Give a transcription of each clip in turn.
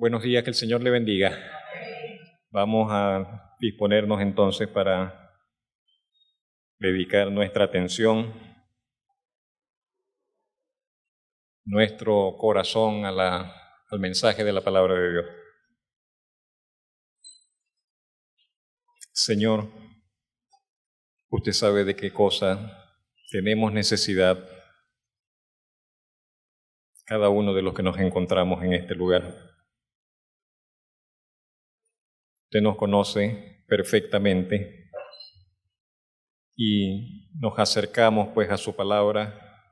Buenos días, que el Señor le bendiga. Vamos a disponernos entonces para dedicar nuestra atención, nuestro corazón al mensaje de la palabra de Dios. Señor, usted sabe de qué cosa tenemos necesidad cada uno de los que nos encontramos en este lugar. Usted nos conoce perfectamente y nos acercamos pues a su palabra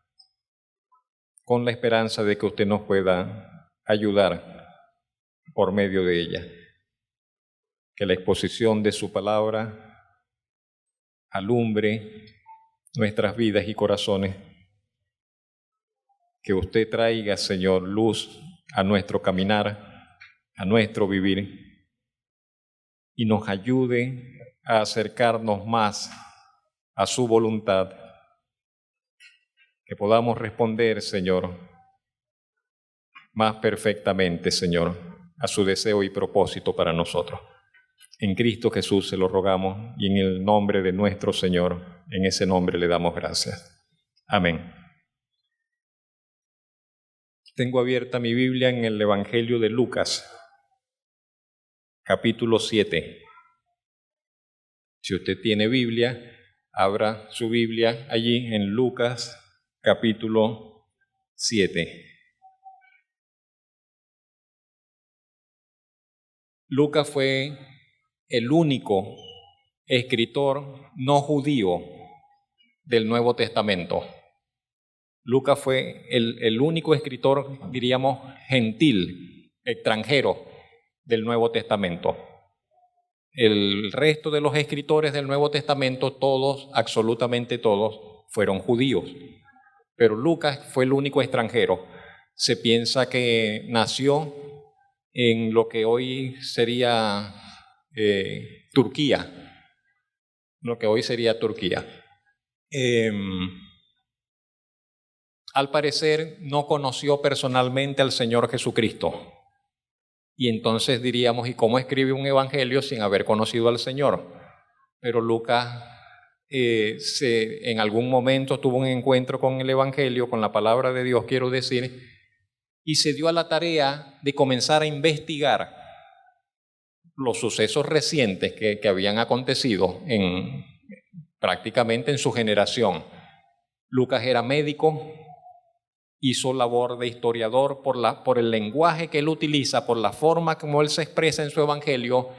con la esperanza de que usted nos pueda ayudar por medio de ella. Que la exposición de su palabra alumbre nuestras vidas y corazones. Que usted traiga, Señor, luz a nuestro caminar, a nuestro vivir, y nos ayude a acercarnos más a su voluntad. Que podamos responder, Señor, más perfectamente, Señor, a su deseo y propósito para nosotros. En Cristo Jesús se lo rogamos y en el nombre de nuestro Señor, en ese nombre le damos gracias. Amén. Tengo abierta mi Biblia en el Evangelio de Lucas, capítulo 7. Si usted tiene Biblia, abra su Biblia allí en Lucas, capítulo 7. Lucas fue el único escritor no judío del Nuevo Testamento. Lucas fue el único escritor, diríamos, gentil, extranjero del Nuevo Testamento. El resto de los escritores del Nuevo Testamento, todos, absolutamente todos, fueron judíos. Pero Lucas fue el único extranjero. Se piensa que nació en lo que hoy sería Turquía. Lo que hoy sería Turquía. Al parecer no conoció personalmente al Señor Jesucristo. Y entonces diríamos, ¿y cómo escribe un evangelio sin haber conocido al Señor? Pero Lucas en algún momento tuvo un encuentro con el evangelio, con la palabra de Dios, quiero decir, y se dio a la tarea de comenzar a investigar los sucesos recientes que habían acontecido prácticamente en su generación. Lucas era médico, hizo labor de historiador por el lenguaje que él utiliza, por la forma como él se expresa en su evangelio.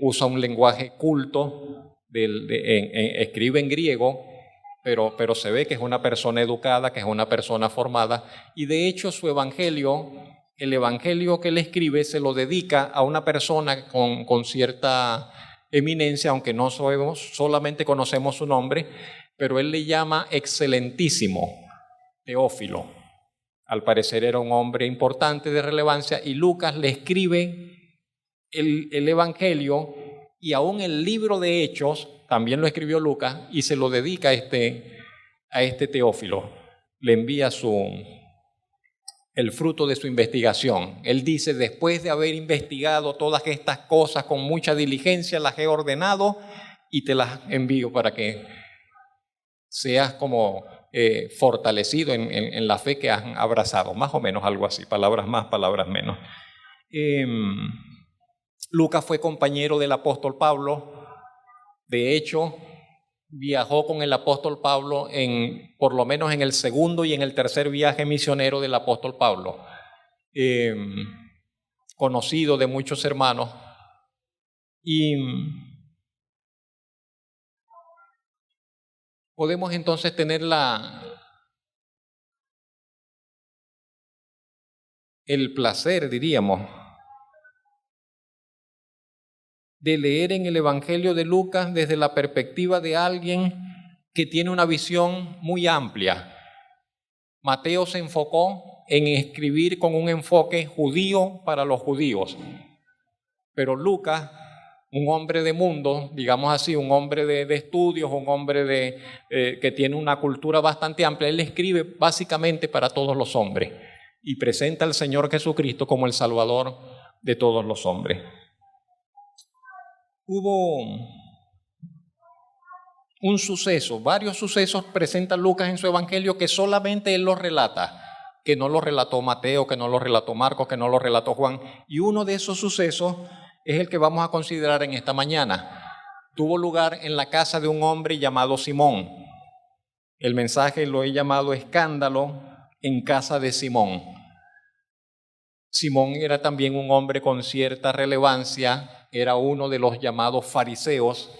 Usa un lenguaje culto, escribe en griego, pero se ve que es una persona educada, que es una persona formada, y de hecho su evangelio, el evangelio que él escribe, se lo dedica a una persona con cierta eminencia, aunque no solamente conocemos su nombre, pero él le llama excelentísimo Teófilo. Al parecer era un hombre importante de relevancia, y Lucas le escribe el evangelio, y aún el libro de Hechos también lo escribió Lucas y se lo dedica a este Teófilo. Le envía el fruto de su investigación. Él dice: después de haber investigado todas estas cosas con mucha diligencia, las he ordenado y te las envío para que seas como fortalecido en la fe que has abrazado. Más o menos algo así, palabras más, palabras menos. Lucas fue compañero del apóstol Pablo. De hecho, viajó con el apóstol Pablo por lo menos en el segundo y en el tercer viaje misionero del apóstol Pablo. Conocido de muchos hermanos. Y podemos entonces tener el placer, diríamos, de leer en el Evangelio de Lucas desde la perspectiva de alguien que tiene una visión muy amplia. Mateo se enfocó en escribir con un enfoque judío para los judíos, pero Lucas, un hombre de mundo, digamos así, un hombre de estudios, un hombre que tiene una cultura bastante amplia, él escribe básicamente para todos los hombres y presenta al Señor Jesucristo como el Salvador de todos los hombres. Hubo un suceso, varios sucesos presenta Lucas en su evangelio que solamente él los relata, que no los relató Mateo, que no los relató Marcos, que no los relató Juan. Y uno de esos sucesos es el que vamos a considerar en esta mañana. Tuvo lugar en la casa de un hombre llamado Simón. El mensaje lo he llamado escándalo en casa de Simón. Simón era también un hombre con cierta relevancia, era uno de los llamados fariseos.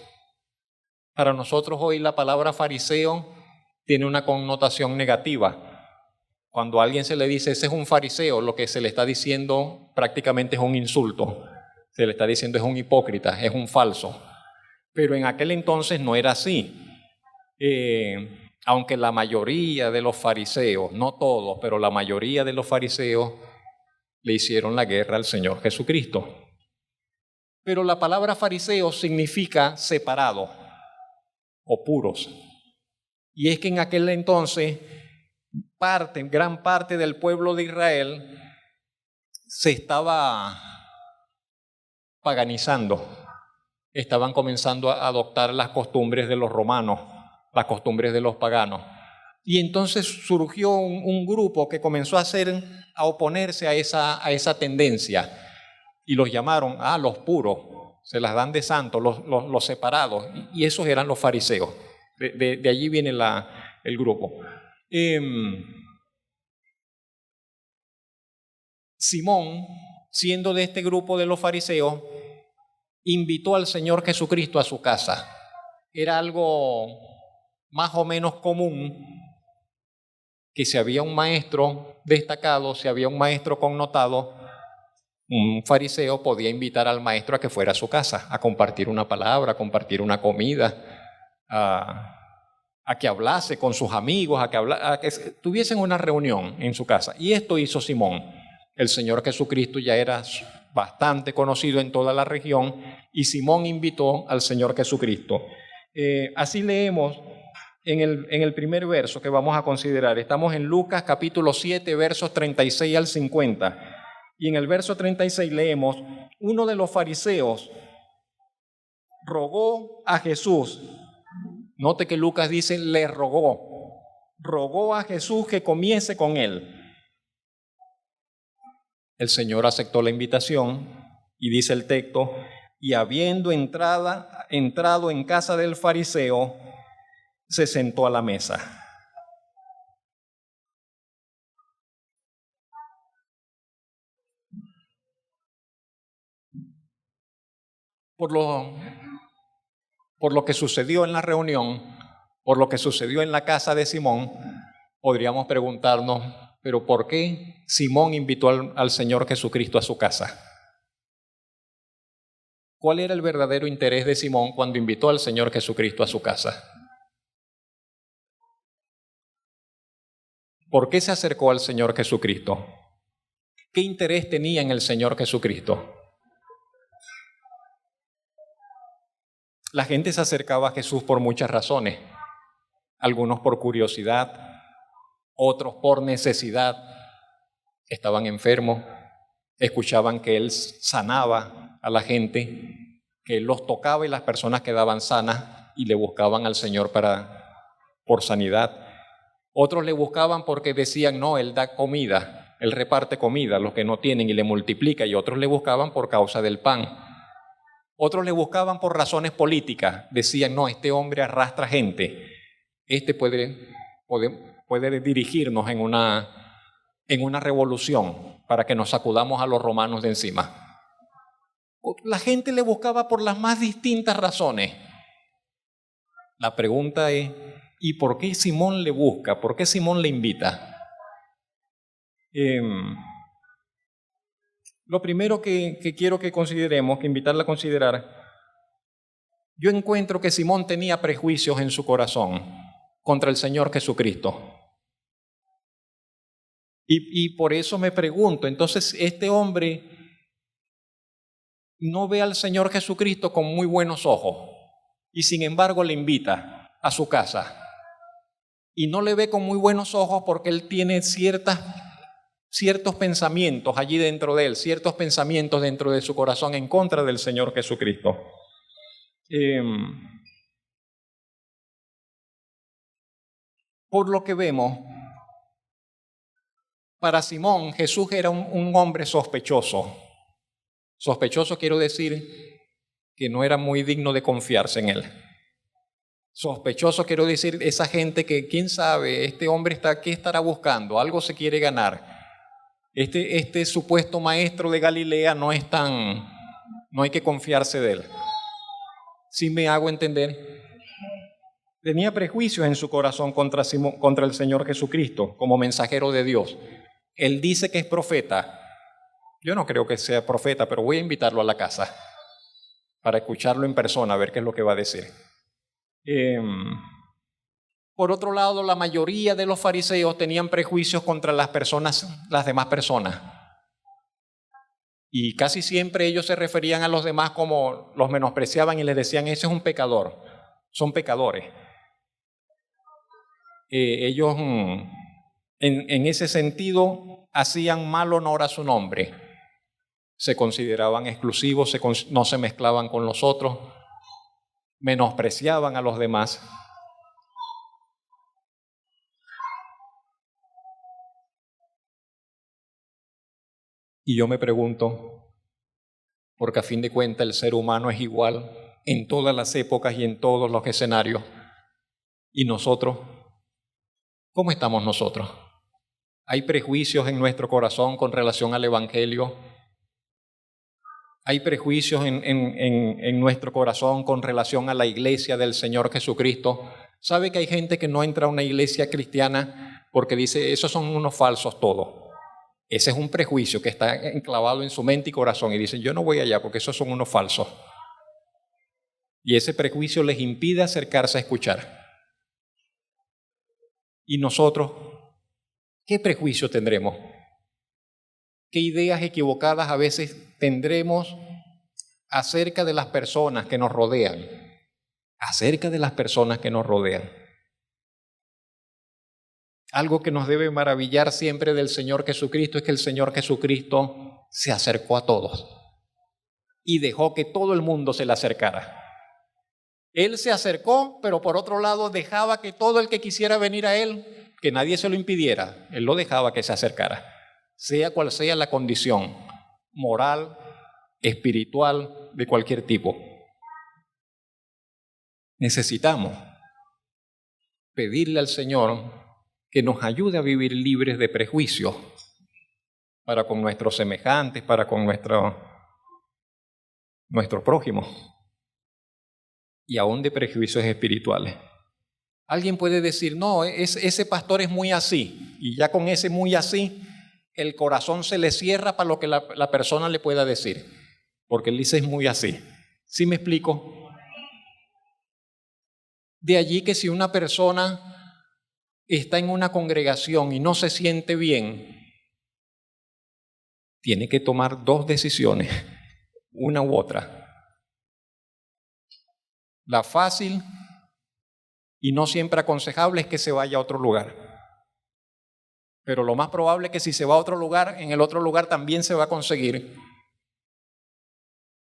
Para nosotros hoy la palabra fariseo tiene una connotación negativa. Cuando a alguien se le dice ese es un fariseo, lo que se le está diciendo prácticamente es un insulto. Se le está diciendo es un hipócrita, es un falso. Pero en aquel entonces no era así. Aunque la mayoría de los fariseos, no todos, pero la mayoría de los fariseos le hicieron la guerra al Señor Jesucristo. Pero la palabra fariseo significa separado o puros. Y es que en aquel entonces gran parte del pueblo de Israel se estaba paganizando. Estaban comenzando a adoptar las costumbres de los romanos, las costumbres de los paganos. Y entonces surgió un grupo que comenzó a oponerse a esa tendencia. Y los llamaron los puros, se las dan de santos, los separados. Y esos eran los fariseos. De allí viene el grupo. Simón, siendo de este grupo de los fariseos, invitó al Señor Jesucristo a su casa. Era algo más o menos común que si había un maestro destacado, si había un maestro connotado, un fariseo podía invitar al maestro a que fuera a su casa, a compartir una palabra, a compartir una comida, a que hablase con sus amigos, a que tuviesen una reunión en su casa. Y esto hizo Simón. El Señor Jesucristo ya era bastante conocido en toda la región y Simón invitó al Señor Jesucristo. Así leemos en el primer verso que vamos a considerar. Estamos en Lucas capítulo 7, versos 36 al 50. Y en el verso 36 leemos: uno de los fariseos rogó a Jesús. Note que Lucas dice le rogó a Jesús que comiese con él. El Señor aceptó la invitación y dice el texto: y habiendo entrado en casa del fariseo, se sentó a la mesa. Por lo que sucedió en la reunión, por lo que sucedió en la casa de Simón, podríamos preguntarnos, ¿pero por qué Simón invitó al Señor Jesucristo a su casa? ¿Cuál era el verdadero interés de Simón cuando invitó al Señor Jesucristo a su casa? ¿Por qué se acercó al Señor Jesucristo? ¿Qué interés tenía en el Señor Jesucristo? La gente se acercaba a Jesús por muchas razones. Algunos por curiosidad, otros por necesidad. Estaban enfermos, escuchaban que Él sanaba a la gente, que Él los tocaba y las personas quedaban sanas y le buscaban al Señor por sanidad. Otros le buscaban porque decían, no, Él da comida, Él reparte comida a los que no tienen y le multiplica, y otros le buscaban por causa del pan. Otros le buscaban por razones políticas, decían, no, este hombre arrastra gente, este puede dirigirnos en una revolución para que nos sacudamos a los romanos de encima. La gente le buscaba por las más distintas razones. La pregunta es, ¿y por qué Simón le busca? ¿Por qué Simón le invita? Lo primero que quiero que consideremos, que invitarle a considerar, yo encuentro que Simón tenía prejuicios en su corazón contra el Señor Jesucristo. Y por eso me pregunto, entonces este hombre no ve al Señor Jesucristo con muy buenos ojos y sin embargo le invita a su casa. Y no le ve con muy buenos ojos porque él tiene ciertas ciertos pensamientos allí dentro de él, ciertos pensamientos dentro de su corazón en contra del Señor Jesucristo. Por lo que vemos, para Simón, Jesús era un hombre sospechoso. Sospechoso quiero decir que no era muy digno de confiarse en él. Sospechoso quiero decir esa gente que, quién sabe, este hombre ¿qué estará buscando? Algo se quiere ganar. Este supuesto maestro de Galilea no hay que confiarse de él. ¿Sí me hago entender? Tenía prejuicios en su corazón contra el Señor Jesucristo como mensajero de Dios. Él dice que es profeta. Yo no creo que sea profeta, pero voy a invitarlo a la casa para escucharlo en persona, a ver qué es lo que va a decir. Por otro lado, la mayoría de los fariseos tenían prejuicios contra las demás personas. Y casi siempre ellos se referían a los demás como los menospreciaban y les decían, ese es un pecador, son pecadores. Ellos en ese sentido hacían mal honor a su nombre. Se consideraban exclusivos, no se mezclaban con los otros, menospreciaban a los demás. Y yo me pregunto, porque a fin de cuentas el ser humano es igual en todas las épocas y en todos los escenarios. ¿Y nosotros? ¿Cómo estamos nosotros? ¿Hay prejuicios en nuestro corazón con relación al Evangelio? ¿Hay prejuicios en nuestro corazón con relación a la iglesia del Señor Jesucristo? ¿Sabe que hay gente que no entra a una iglesia cristiana porque dice, esos son unos falsos todos? Ese es un prejuicio que está enclavado en su mente y corazón y dicen, yo no voy allá porque esos son unos falsos. Y ese prejuicio les impide acercarse a escuchar. ¿Y nosotros qué prejuicio tendremos? ¿Qué ideas equivocadas a veces tendremos acerca de las personas que nos rodean? Acerca de las personas que nos rodean. Algo que nos debe maravillar siempre del Señor Jesucristo es que el Señor Jesucristo se acercó a todos y dejó que todo el mundo se le acercara. Él se acercó, pero por otro lado dejaba que todo el que quisiera venir a Él, que nadie se lo impidiera, Él lo dejaba que se acercara, sea cual sea la condición moral, espiritual, de cualquier tipo. Necesitamos pedirle al Señor que nos ayude a vivir libres de prejuicios para con nuestros semejantes, para con nuestro prójimo, y aún de prejuicios espirituales. Alguien puede decir, no, ese pastor es muy así, y ya con ese muy así, el corazón se le cierra para lo que la persona le pueda decir, porque él dice es muy así. ¿Sí me explico? De allí que si una persona está en una congregación y no se siente bien, tiene que tomar dos decisiones, una u otra. La fácil y no siempre aconsejable es que se vaya a otro lugar. Pero lo más probable es que si se va a otro lugar, en el otro lugar también se va a conseguir.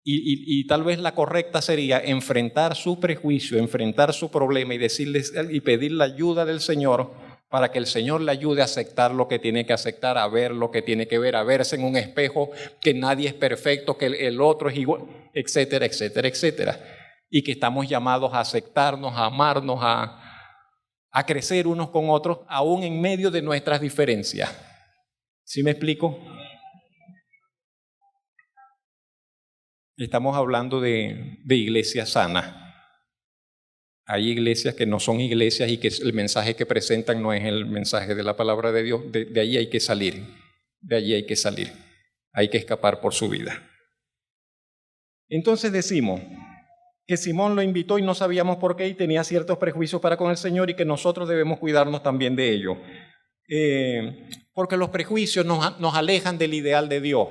Y tal vez la correcta sería enfrentar su prejuicio, enfrentar su problema y decirles y pedir la ayuda del Señor para que el Señor le ayude a aceptar lo que tiene que aceptar, a ver lo que tiene que ver, a verse en un espejo, que nadie es perfecto, que el otro es igual, etcétera, etcétera, etcétera. Y que estamos llamados a aceptarnos, a amarnos, a crecer unos con otros, aún en medio de nuestras diferencias. ¿Sí me explico? Estamos hablando de iglesias sanas. Hay iglesias que no son iglesias y que el mensaje que presentan no es el mensaje de la palabra de Dios. De allí hay que salir. De allí hay que salir. Hay que escapar por su vida. Entonces decimos que Simón lo invitó y no sabíamos por qué y tenía ciertos prejuicios para con el Señor y que nosotros debemos cuidarnos también de ello. Porque los prejuicios nos alejan del ideal de Dios.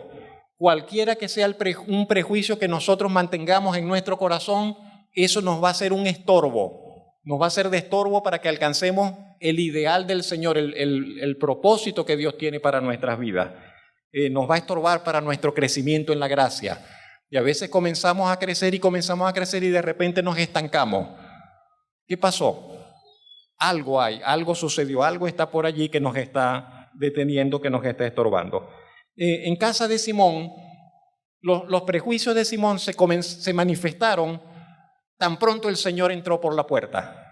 Cualquiera que sea un prejuicio que nosotros mantengamos en nuestro corazón, eso nos va a ser un estorbo, nos va a ser de estorbo para que alcancemos el ideal del Señor, el propósito que Dios tiene para nuestras vidas. Nos va a estorbar para nuestro crecimiento en la gracia. Y a veces comenzamos a crecer y de repente nos estancamos. ¿Qué pasó? Algo hay, algo sucedió, algo está por allí que nos está deteniendo, que nos está estorbando. En casa de Simón, los prejuicios de Simón se manifestaron tan pronto el Señor entró por la puerta.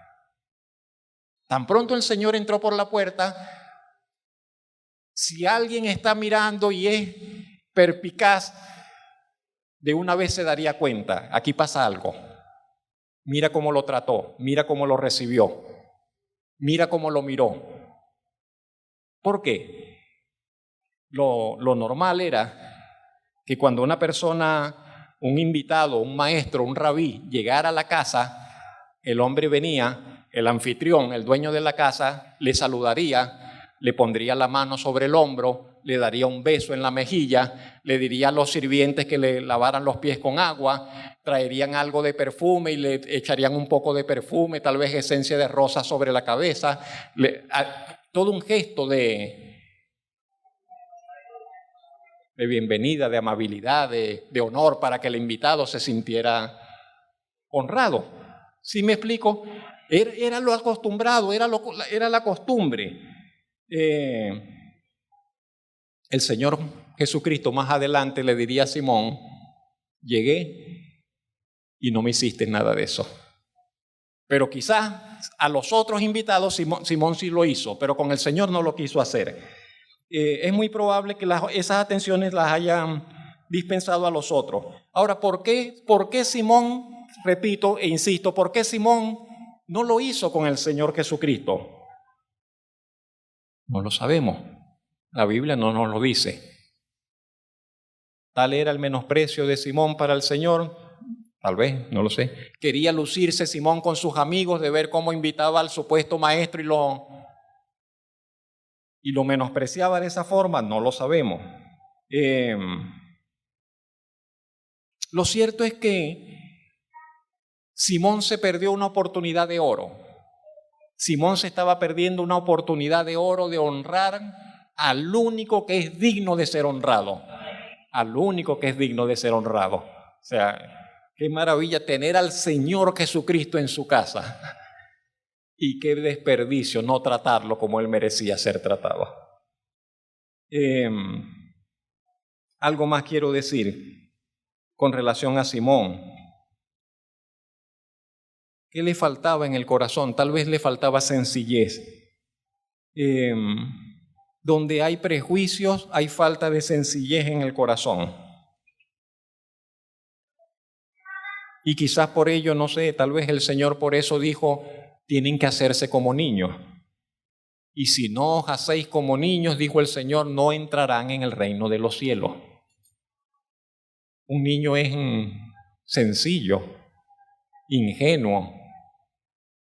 Tan pronto el Señor entró por la puerta, si alguien está mirando y es perspicaz, de una vez se daría cuenta, aquí pasa algo. Mira cómo lo trató, mira cómo lo recibió, mira cómo lo miró. ¿Por qué? Lo normal era que cuando una persona, un invitado, un maestro, un rabí, llegara a la casa, el hombre venía, el anfitrión, el dueño de la casa, le saludaría, le pondría la mano sobre el hombro, le daría un beso en la mejilla, le diría a los sirvientes que le lavaran los pies con agua, traerían algo de perfume y le echarían un poco de perfume, tal vez esencia de rosa sobre la cabeza, todo un gesto de bienvenida, de amabilidad, de honor para que el invitado se sintiera honrado. ¿Sí me explico? Era lo acostumbrado, era la costumbre. El Señor Jesucristo más adelante le diría a Simón, llegué y no me hiciste nada de eso. Pero quizás a los otros invitados Simón sí lo hizo, pero con el Señor no lo quiso hacer. Es muy probable que esas atenciones las hayan dispensado a los otros. Ahora, ¿por qué Simón, repito e insisto, por qué Simón no lo hizo con el Señor Jesucristo? No lo sabemos. La Biblia no nos lo dice. Tal era el menosprecio de Simón para el Señor, tal vez, no lo sé. Quería lucirse Simón con sus amigos de ver cómo invitaba al supuesto maestro y lo menospreciaba de esa forma, no lo sabemos. Lo cierto es que Simón se perdió una oportunidad de oro. Simón se estaba perdiendo una oportunidad de oro de honrar al único que es digno de ser honrado. Al único que es digno de ser honrado. O sea, qué maravilla tener al Señor Jesucristo en su casa. Y qué desperdicio no tratarlo como Él merecía ser tratado. Algo más quiero decir con relación a Simón. ¿Qué le faltaba en el corazón? Tal vez le faltaba sencillez. Donde hay prejuicios, hay falta de sencillez en el corazón. Y quizás por ello, no sé, tal vez el Señor por eso dijo, tienen que hacerse como niños. Y si no os hacéis como niños, dijo el Señor, no entrarán en el reino de los cielos. Un niño es sencillo, ingenuo,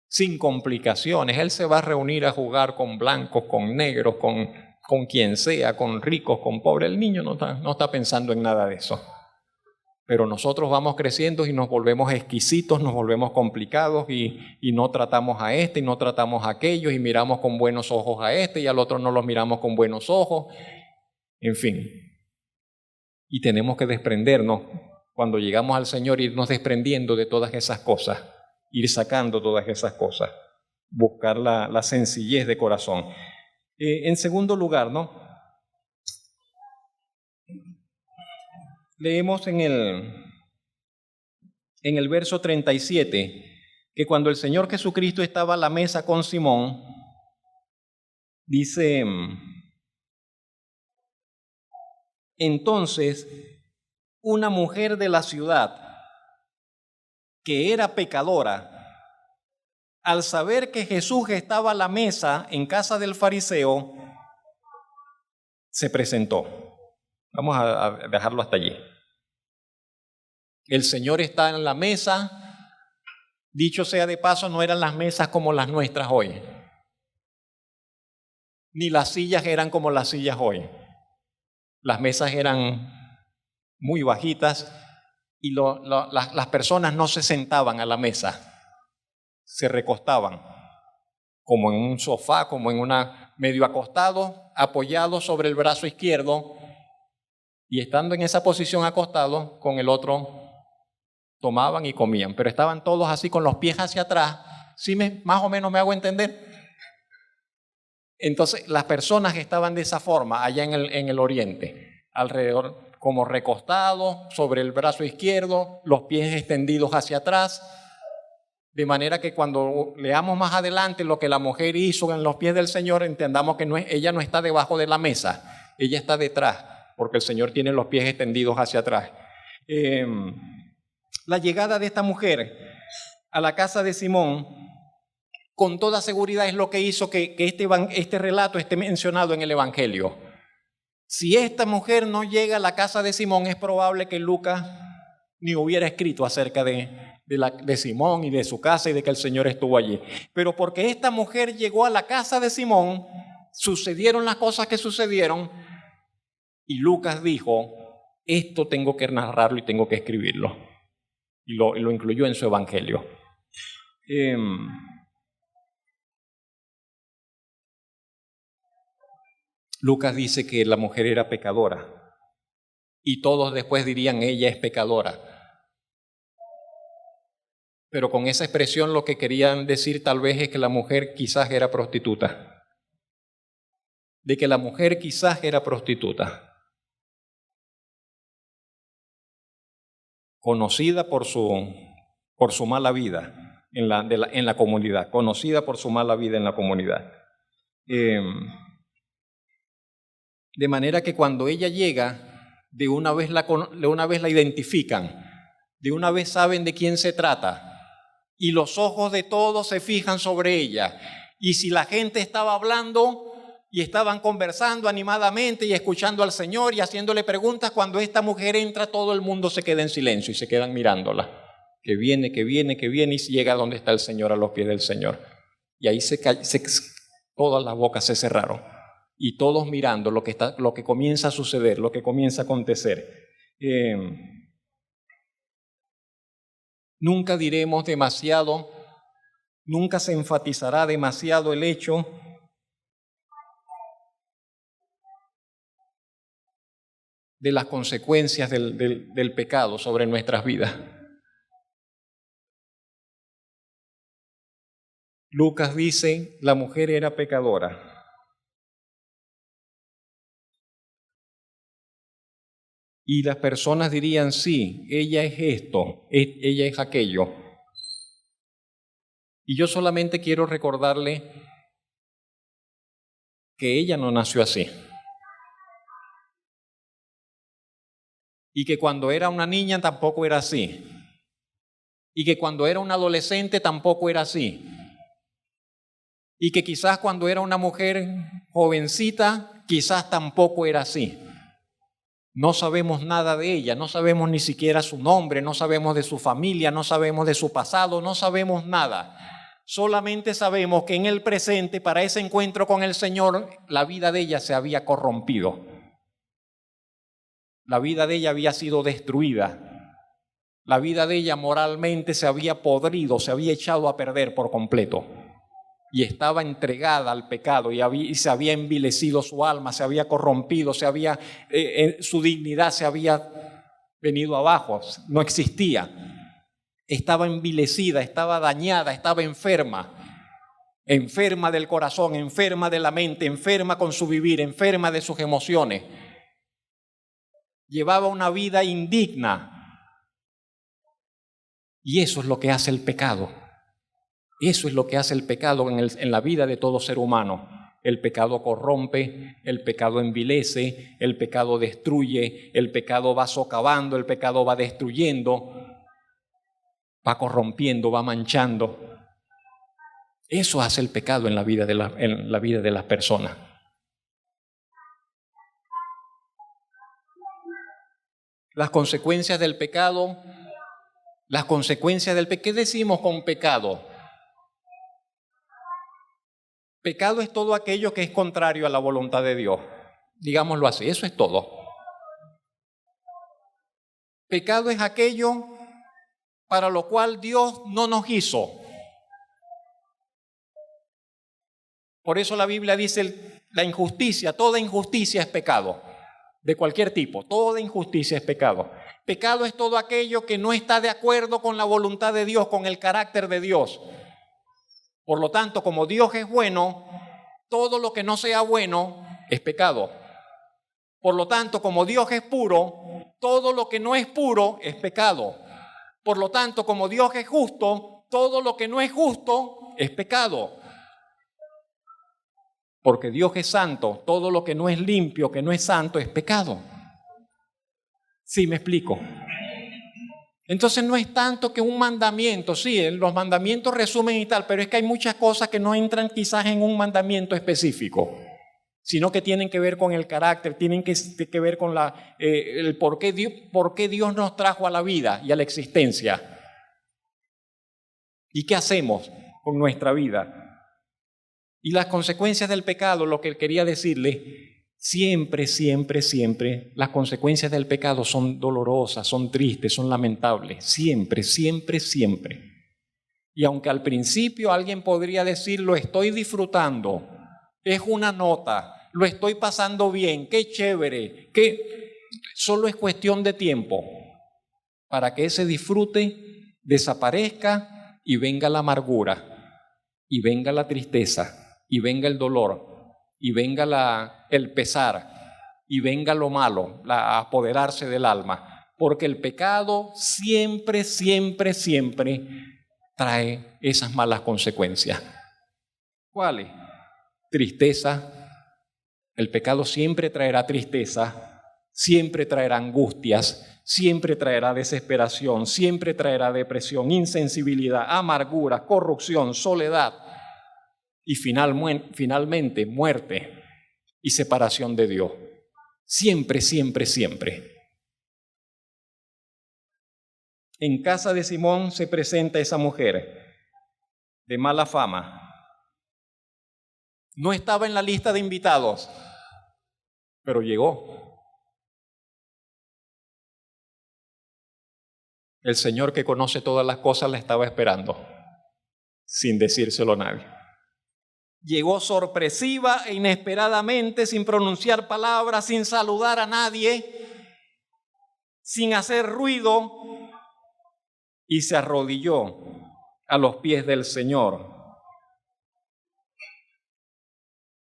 sin complicaciones. Él se va a reunir a jugar con blancos, con negros, con quien sea, con ricos, con pobres. El niño no está pensando en nada de eso. Pero nosotros vamos creciendo y nos volvemos exquisitos, nos volvemos complicados y no tratamos a este y no tratamos a aquellos y miramos con buenos ojos a este y al otro no los miramos con buenos ojos. En fin. Y tenemos que desprendernos, cuando llegamos al Señor, irnos desprendiendo de todas esas cosas, ir sacando todas esas cosas, buscar la sencillez de corazón. En segundo lugar, ¿no? Leemos en el verso 37 que cuando el Señor Jesucristo estaba a la mesa con Simón, dice, entonces una mujer de la ciudad que era pecadora, al saber que Jesús estaba a la mesa en casa del fariseo, se presentó. Vamos a dejarlo hasta allí. El Señor está en la mesa. Dicho sea de paso, no eran las mesas como las nuestras hoy. Ni las sillas eran como las sillas hoy. Las mesas eran muy bajitas y las personas no se sentaban a la mesa, se recostaban. como en un sofá, como en una medio acostado, apoyado sobre el brazo izquierdo, y estando en esa posición acostado, con el otro tomaban y comían, pero estaban todos así con los pies hacia atrás. ¿Sí más o menos me hago entender? Entonces, las personas que estaban de esa forma allá en el oriente, alrededor, como recostados sobre el brazo izquierdo, los pies extendidos hacia atrás, de manera que cuando leamos más adelante lo que la mujer hizo en los pies del Señor, entendamos que ella no está debajo de la mesa, ella está detrás, porque el Señor tiene los pies extendidos hacia atrás. La llegada de esta mujer a la casa de Simón, con toda seguridad es lo que hizo que este relato esté mencionado en el Evangelio. Si esta mujer no llega a la casa de Simón, es probable que Lucas ni hubiera escrito acerca de Simón y de su casa y de que el Señor estuvo allí. Pero porque esta mujer llegó a la casa de Simón, sucedieron las cosas que sucedieron, y Lucas dijo, esto tengo que narrarlo y tengo que escribirlo. Y lo incluyó en su Evangelio. Lucas dice que la mujer era pecadora y todos después dirían ella es pecadora. Pero con esa expresión lo que querían decir tal vez es que la mujer quizás era prostituta. De que la mujer quizás era prostituta. Conocida por su mala vida en la comunidad. Conocida por su mala vida en la comunidad. De manera que cuando ella llega, de una vez la identifican, de una vez saben de quién se trata, y los ojos de todos se fijan sobre ella. Y si la gente estaba hablando y estaban conversando animadamente y escuchando al Señor y haciéndole preguntas, cuando esta mujer entra, todo el mundo se queda en silencio y se quedan mirándola. Que viene, y llega a donde está el Señor, a los pies del Señor. Y ahí todas las bocas se cerraron. Y todos mirando lo que comienza a suceder, lo que comienza a acontecer. Nunca diremos demasiado, nunca se enfatizará demasiado el hecho de las consecuencias del pecado sobre nuestras vidas. Lucas dice, la mujer era pecadora. Y las personas dirían, sí, ella es esto, ella es aquello. Y yo solamente quiero recordarle que ella no nació así. Y que cuando era una niña tampoco era así. Y que cuando era una adolescente tampoco era así. Y que quizás cuando era una mujer jovencita, quizás tampoco era así. No sabemos nada de ella, no sabemos ni siquiera su nombre, no sabemos de su familia, no sabemos de su pasado, no sabemos nada. Solamente sabemos que en el presente, para ese encuentro con el Señor, la vida de ella se había corrompido. La vida de ella había sido destruida. La vida de ella moralmente se había podrido, se había echado a perder por completo. Y estaba entregada al pecado y se había envilecido su alma, se había corrompido, su dignidad se había venido abajo, no existía. Estaba envilecida, estaba dañada, estaba enferma del corazón, enferma de la mente, enferma con su vivir, enferma de sus emociones. Llevaba una vida indigna. Y eso es lo que hace el pecado. Eso es lo que hace el pecado en la vida de todo ser humano. El pecado corrompe, el pecado envilece, el pecado destruye, el pecado va socavando, el pecado va destruyendo, va corrompiendo, va manchando. Eso hace el pecado en la vida de las personas. Las consecuencias del pecado, ¿qué decimos con pecado? Pecado es todo aquello que es contrario a la voluntad de Dios. Digámoslo así, eso es todo. Pecado es aquello para lo cual Dios no nos hizo. Por eso la Biblia dice la injusticia, toda injusticia es pecado, de cualquier tipo, toda injusticia es pecado. Pecado es todo aquello que no está de acuerdo con la voluntad de Dios, con el carácter de Dios. Por lo tanto, como Dios es bueno, todo lo que no sea bueno es pecado. Por lo tanto, como Dios es puro, todo lo que no es puro es pecado. Por lo tanto, como Dios es justo, todo lo que no es justo es pecado. Porque Dios es santo, todo lo que no es limpio, que no es santo, es pecado. ¿Sí me explico? Entonces no es tanto que un mandamiento, sí, los mandamientos resumen y tal, pero es que hay muchas cosas que no entran quizás en un mandamiento específico, sino que tienen que ver con el carácter, tienen que ver con el por qué Dios nos trajo a la vida y a la existencia. ¿Y qué hacemos con nuestra vida? Y las consecuencias del pecado, lo que quería decirle, siempre, siempre, siempre, las consecuencias del pecado son dolorosas, son tristes, son lamentables. Siempre, siempre, siempre. Y aunque al principio alguien podría decir, lo estoy disfrutando, es una nota, lo estoy pasando bien, qué chévere, que solo es cuestión de tiempo para que ese disfrute desaparezca y venga la amargura, y venga la tristeza, y venga el dolor, y venga el pesar, y venga lo malo, apoderarse del alma. Porque el pecado siempre, siempre, siempre trae esas malas consecuencias. ¿Cuáles? Tristeza. El pecado siempre traerá tristeza, siempre traerá angustias, siempre traerá desesperación, siempre traerá depresión, insensibilidad, amargura, corrupción, soledad y finalmente muerte y separación de Dios. Siempre, siempre, siempre. En casa de Simón se presenta esa mujer de mala fama. No estaba en la lista de invitados, pero llegó. El Señor, que conoce todas las cosas, la estaba esperando, sin decírselo a nadie. Llegó sorpresiva e inesperadamente, sin pronunciar palabras, sin saludar a nadie, sin hacer ruido, y se arrodilló a los pies del Señor.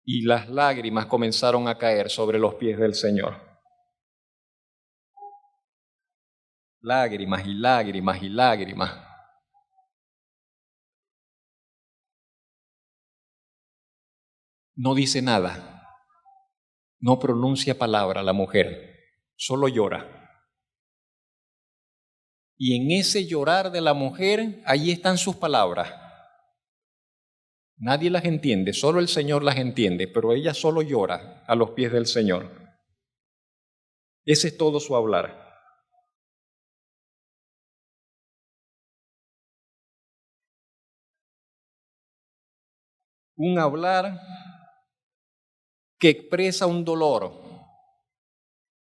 Y las lágrimas comenzaron a caer sobre los pies del Señor. Lágrimas y lágrimas y lágrimas. No dice nada, no pronuncia palabra la mujer, solo llora. Y en ese llorar de la mujer, allí están sus palabras. Nadie las entiende, solo el Señor las entiende, pero ella solo llora a los pies del Señor. Ese es todo su hablar. Un hablar que expresa un dolor,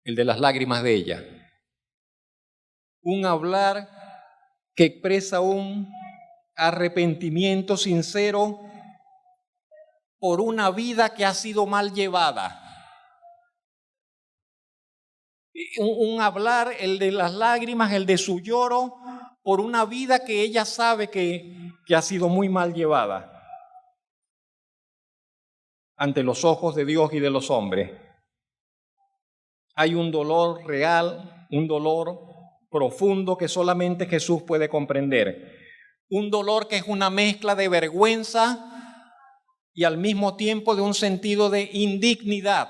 el de las lágrimas de ella. Un hablar que expresa un arrepentimiento sincero por una vida que ha sido mal llevada. Un hablar, el de las lágrimas, el de su lloro, por una vida que ella sabe que ha sido muy mal llevada ante los ojos de Dios y de los hombres. Hay un dolor real, un dolor profundo que solamente Jesús puede comprender. Un dolor que es una mezcla de vergüenza y al mismo tiempo de un sentido de indignidad,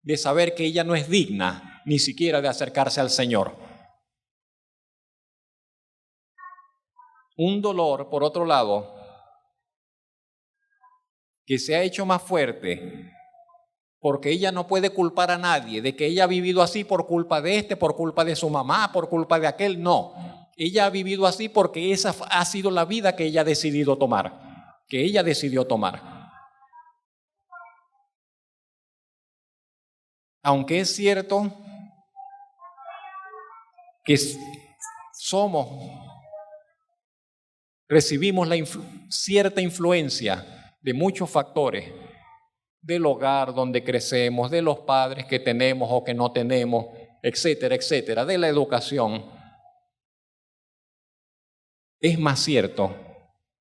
de saber que ella no es digna ni siquiera de acercarse al Señor. Un dolor, por otro lado, que se ha hecho más fuerte porque ella no puede culpar a nadie de que ella ha vivido así por culpa de por culpa de su mamá, por culpa de aquel. No, ella ha vivido así porque esa ha sido la vida que ella ha decidido tomar, que ella decidió tomar. Aunque es cierto que recibimos cierta influencia de muchos factores, del hogar donde crecemos, de los padres que tenemos o que no tenemos, etcétera, etcétera, de la educación. Es más cierto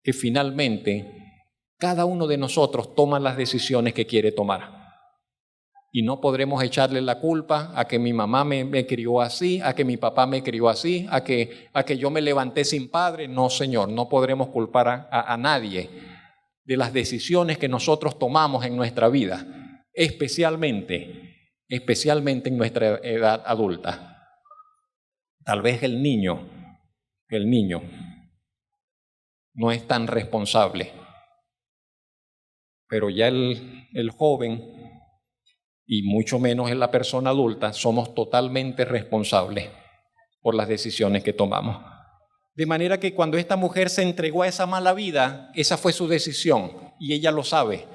que finalmente cada uno de nosotros toma las decisiones que quiere tomar. Y no podremos echarle la culpa a que mi mamá me crió así, a que mi papá me crió así, a que yo me levanté sin padre. No, Señor, no podremos culpar a nadie de las decisiones que nosotros tomamos en nuestra vida, especialmente en nuestra edad adulta. Tal vez el niño no es tan responsable, pero ya el joven, y mucho menos en la persona adulta, somos totalmente responsables por las decisiones que tomamos. De manera que cuando esta mujer se entregó a esa mala vida, esa fue su decisión y ella lo sabe.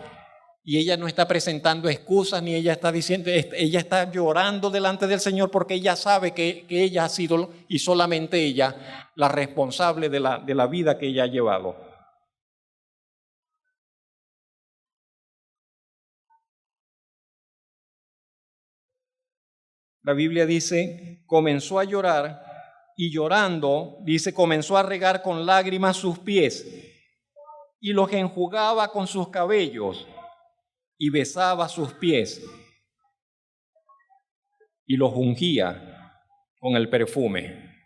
Y ella no está presentando excusas ni ella está diciendo, ella está llorando delante del Señor porque ella sabe que ella ha sido, y solamente ella, la responsable de la vida que ella ha llevado. La Biblia dice, comenzó a llorar y llorando, dice, comenzó a regar con lágrimas sus pies y los enjugaba con sus cabellos y besaba sus pies y los ungía con el perfume.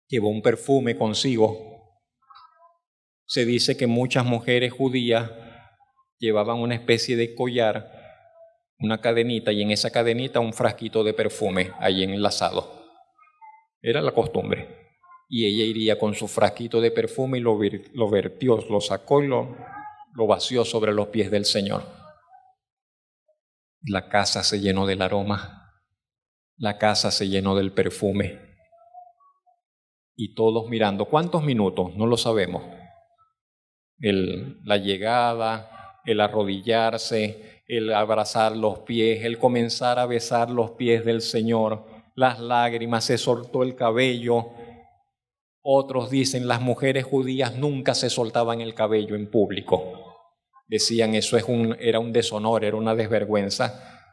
Llevó un perfume consigo. Se dice que muchas mujeres judías llevaban una especie de collar, una cadenita, y en esa cadenita un frasquito de perfume ahí enlazado. Era la costumbre. Y ella iría con su frasquito de perfume y lo vertió, lo sacó y lo vació sobre los pies del Señor. La casa se llenó del aroma, la casa se llenó del perfume. Y todos mirando. ¿Cuántos minutos? No lo sabemos. La llegada, el arrodillarse, el abrazar los pies, el comenzar a besar los pies del Señor, las lágrimas, se soltó el cabello. Otros dicen, las mujeres judías nunca se soltaban el cabello en público. Decían, eso era un deshonor, era una desvergüenza,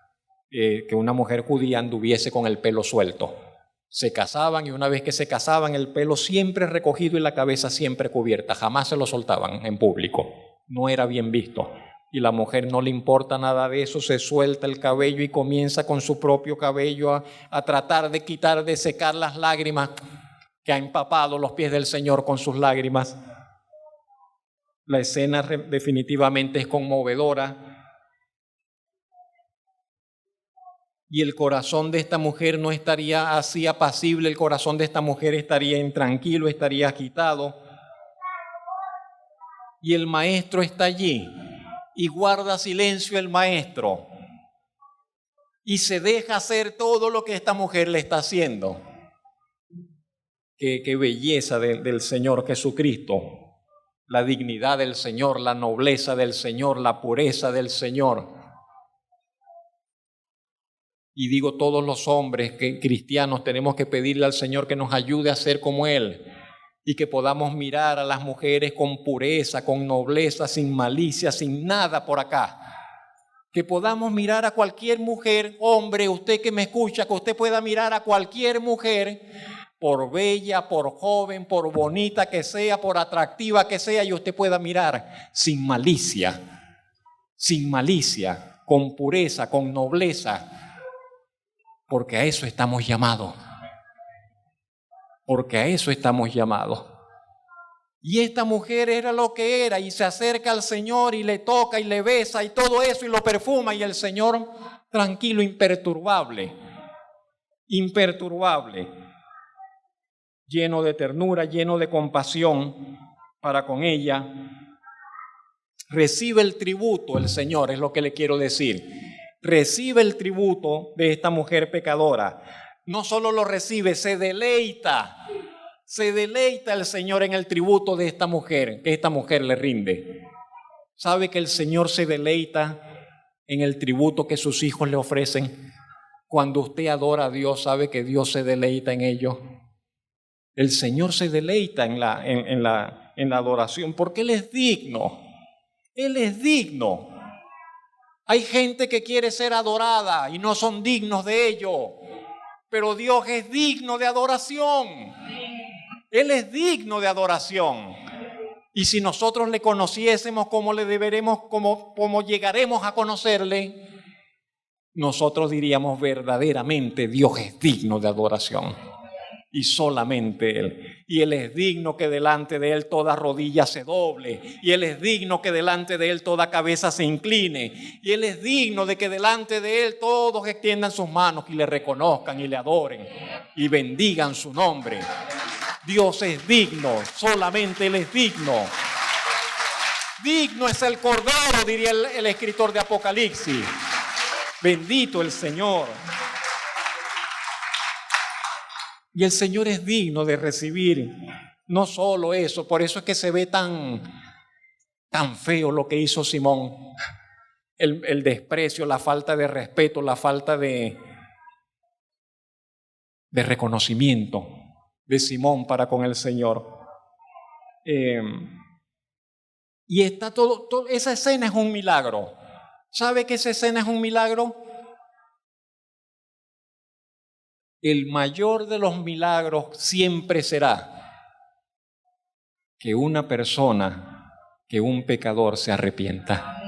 que una mujer judía anduviese con el pelo suelto. Se casaban y una vez que se casaban, el pelo siempre recogido y la cabeza siempre cubierta. Jamás se lo soltaban en público. No era bien visto. Y la mujer no le importa nada de eso, se suelta el cabello y comienza con su propio cabello a tratar de quitar, de secar las lágrimas que ha empapado los pies del Señor con sus lágrimas. La escena definitivamente es conmovedora. Y el corazón de esta mujer no estaría así apacible, el corazón de esta mujer estaría intranquilo, estaría agitado. Y el maestro está allí y guarda silencio el maestro y se deja hacer todo lo que esta mujer le está haciendo. Qué belleza del Señor Jesucristo, la dignidad del Señor, la nobleza del Señor, la pureza del Señor. Y digo, todos los hombres cristianos tenemos que pedirle al Señor que nos ayude a ser como Él y que podamos mirar a las mujeres con pureza, con nobleza, sin malicia, sin nada por acá. Que podamos mirar a cualquier mujer, hombre, usted que me escucha, que usted pueda mirar a cualquier mujer, por bella, por joven, por bonita que sea, por atractiva que sea, y usted pueda mirar sin malicia, con pureza, con nobleza. Porque a eso estamos llamados. Porque a eso estamos llamados. Y esta mujer era lo que era y se acerca al Señor y le toca y le besa y todo eso y lo perfuma y el Señor tranquilo, imperturbable, lleno de ternura, lleno de compasión para con ella. Recibe el tributo el Señor, es lo que le quiero decir. Recibe el tributo de esta mujer pecadora. No solo lo recibe, se deleita el Señor en el tributo de esta mujer, que esta mujer le rinde. ¿Sabe que el Señor se deleita en el tributo que sus hijos le ofrecen? Cuando usted adora a Dios, ¿sabe que Dios se deleita en ello? El Señor se deleita en en la adoración, porque Él es digno. Él es digno. Hay gente que quiere ser adorada y no son dignos de ello, pero Dios es digno de adoración. Él es digno de adoración. Y si nosotros le conociésemos como le deberemos, como llegaremos a conocerle, nosotros diríamos verdaderamente Dios es digno de adoración. Y solamente Él. Y Él es digno que delante de Él toda rodilla se doble. Y Él es digno que delante de Él toda cabeza se incline. Y Él es digno de que delante de Él todos extiendan sus manos y le reconozcan y le adoren y bendigan su nombre. Dios es digno, solamente Él es digno. Digno es el Cordero, diría el escritor de Apocalipsis. Bendito el Señor. Y el Señor es digno de recibir no solo eso, por eso es que se ve tan feo lo que hizo Simón. El desprecio, la falta de respeto, la falta de reconocimiento de Simón para con el Señor. Y está todo, esa escena es un milagro. ¿Sabe que esa escena es un milagro? El mayor de los milagros siempre será que una persona, que un pecador se arrepienta.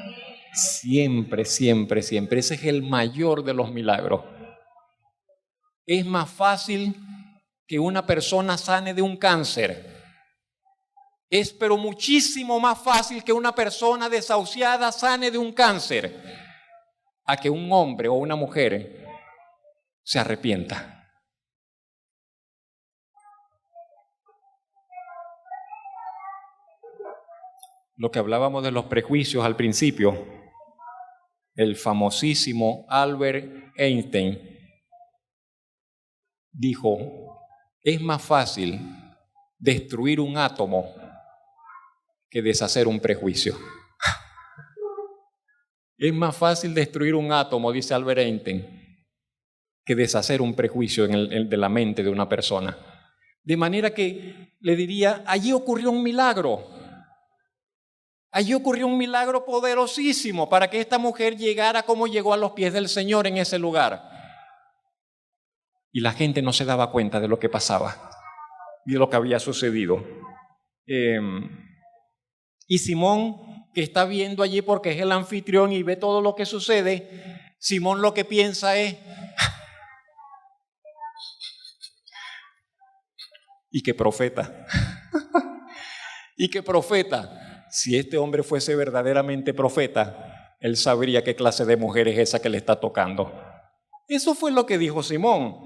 Siempre, siempre, siempre. Ese es el mayor de los milagros. Es más fácil que una persona sane de un cáncer. Es pero muchísimo más fácil que una persona desahuciada sane de un cáncer a que un hombre o una mujer se arrepienta. Lo que hablábamos de los prejuicios al principio, el famosísimo Albert Einstein dijo, es más fácil destruir un átomo que deshacer un prejuicio. Es más fácil destruir un átomo, dice Albert Einstein, que deshacer un prejuicio de la mente de una persona. De manera que le diría, allí ocurrió un milagro. Allí ocurrió un milagro poderosísimo para que esta mujer llegara como llegó a los pies del Señor en ese lugar. Y la gente no se daba cuenta de lo que pasaba y de lo que había sucedido. Y Simón, que está viendo allí porque es el anfitrión y ve todo lo que sucede, Simón lo que piensa es, ¿y qué profeta? ¿Y qué profeta? Si este hombre fuese verdaderamente profeta, él sabría qué clase de mujer es esa que le está tocando. Eso fue lo que dijo Simón.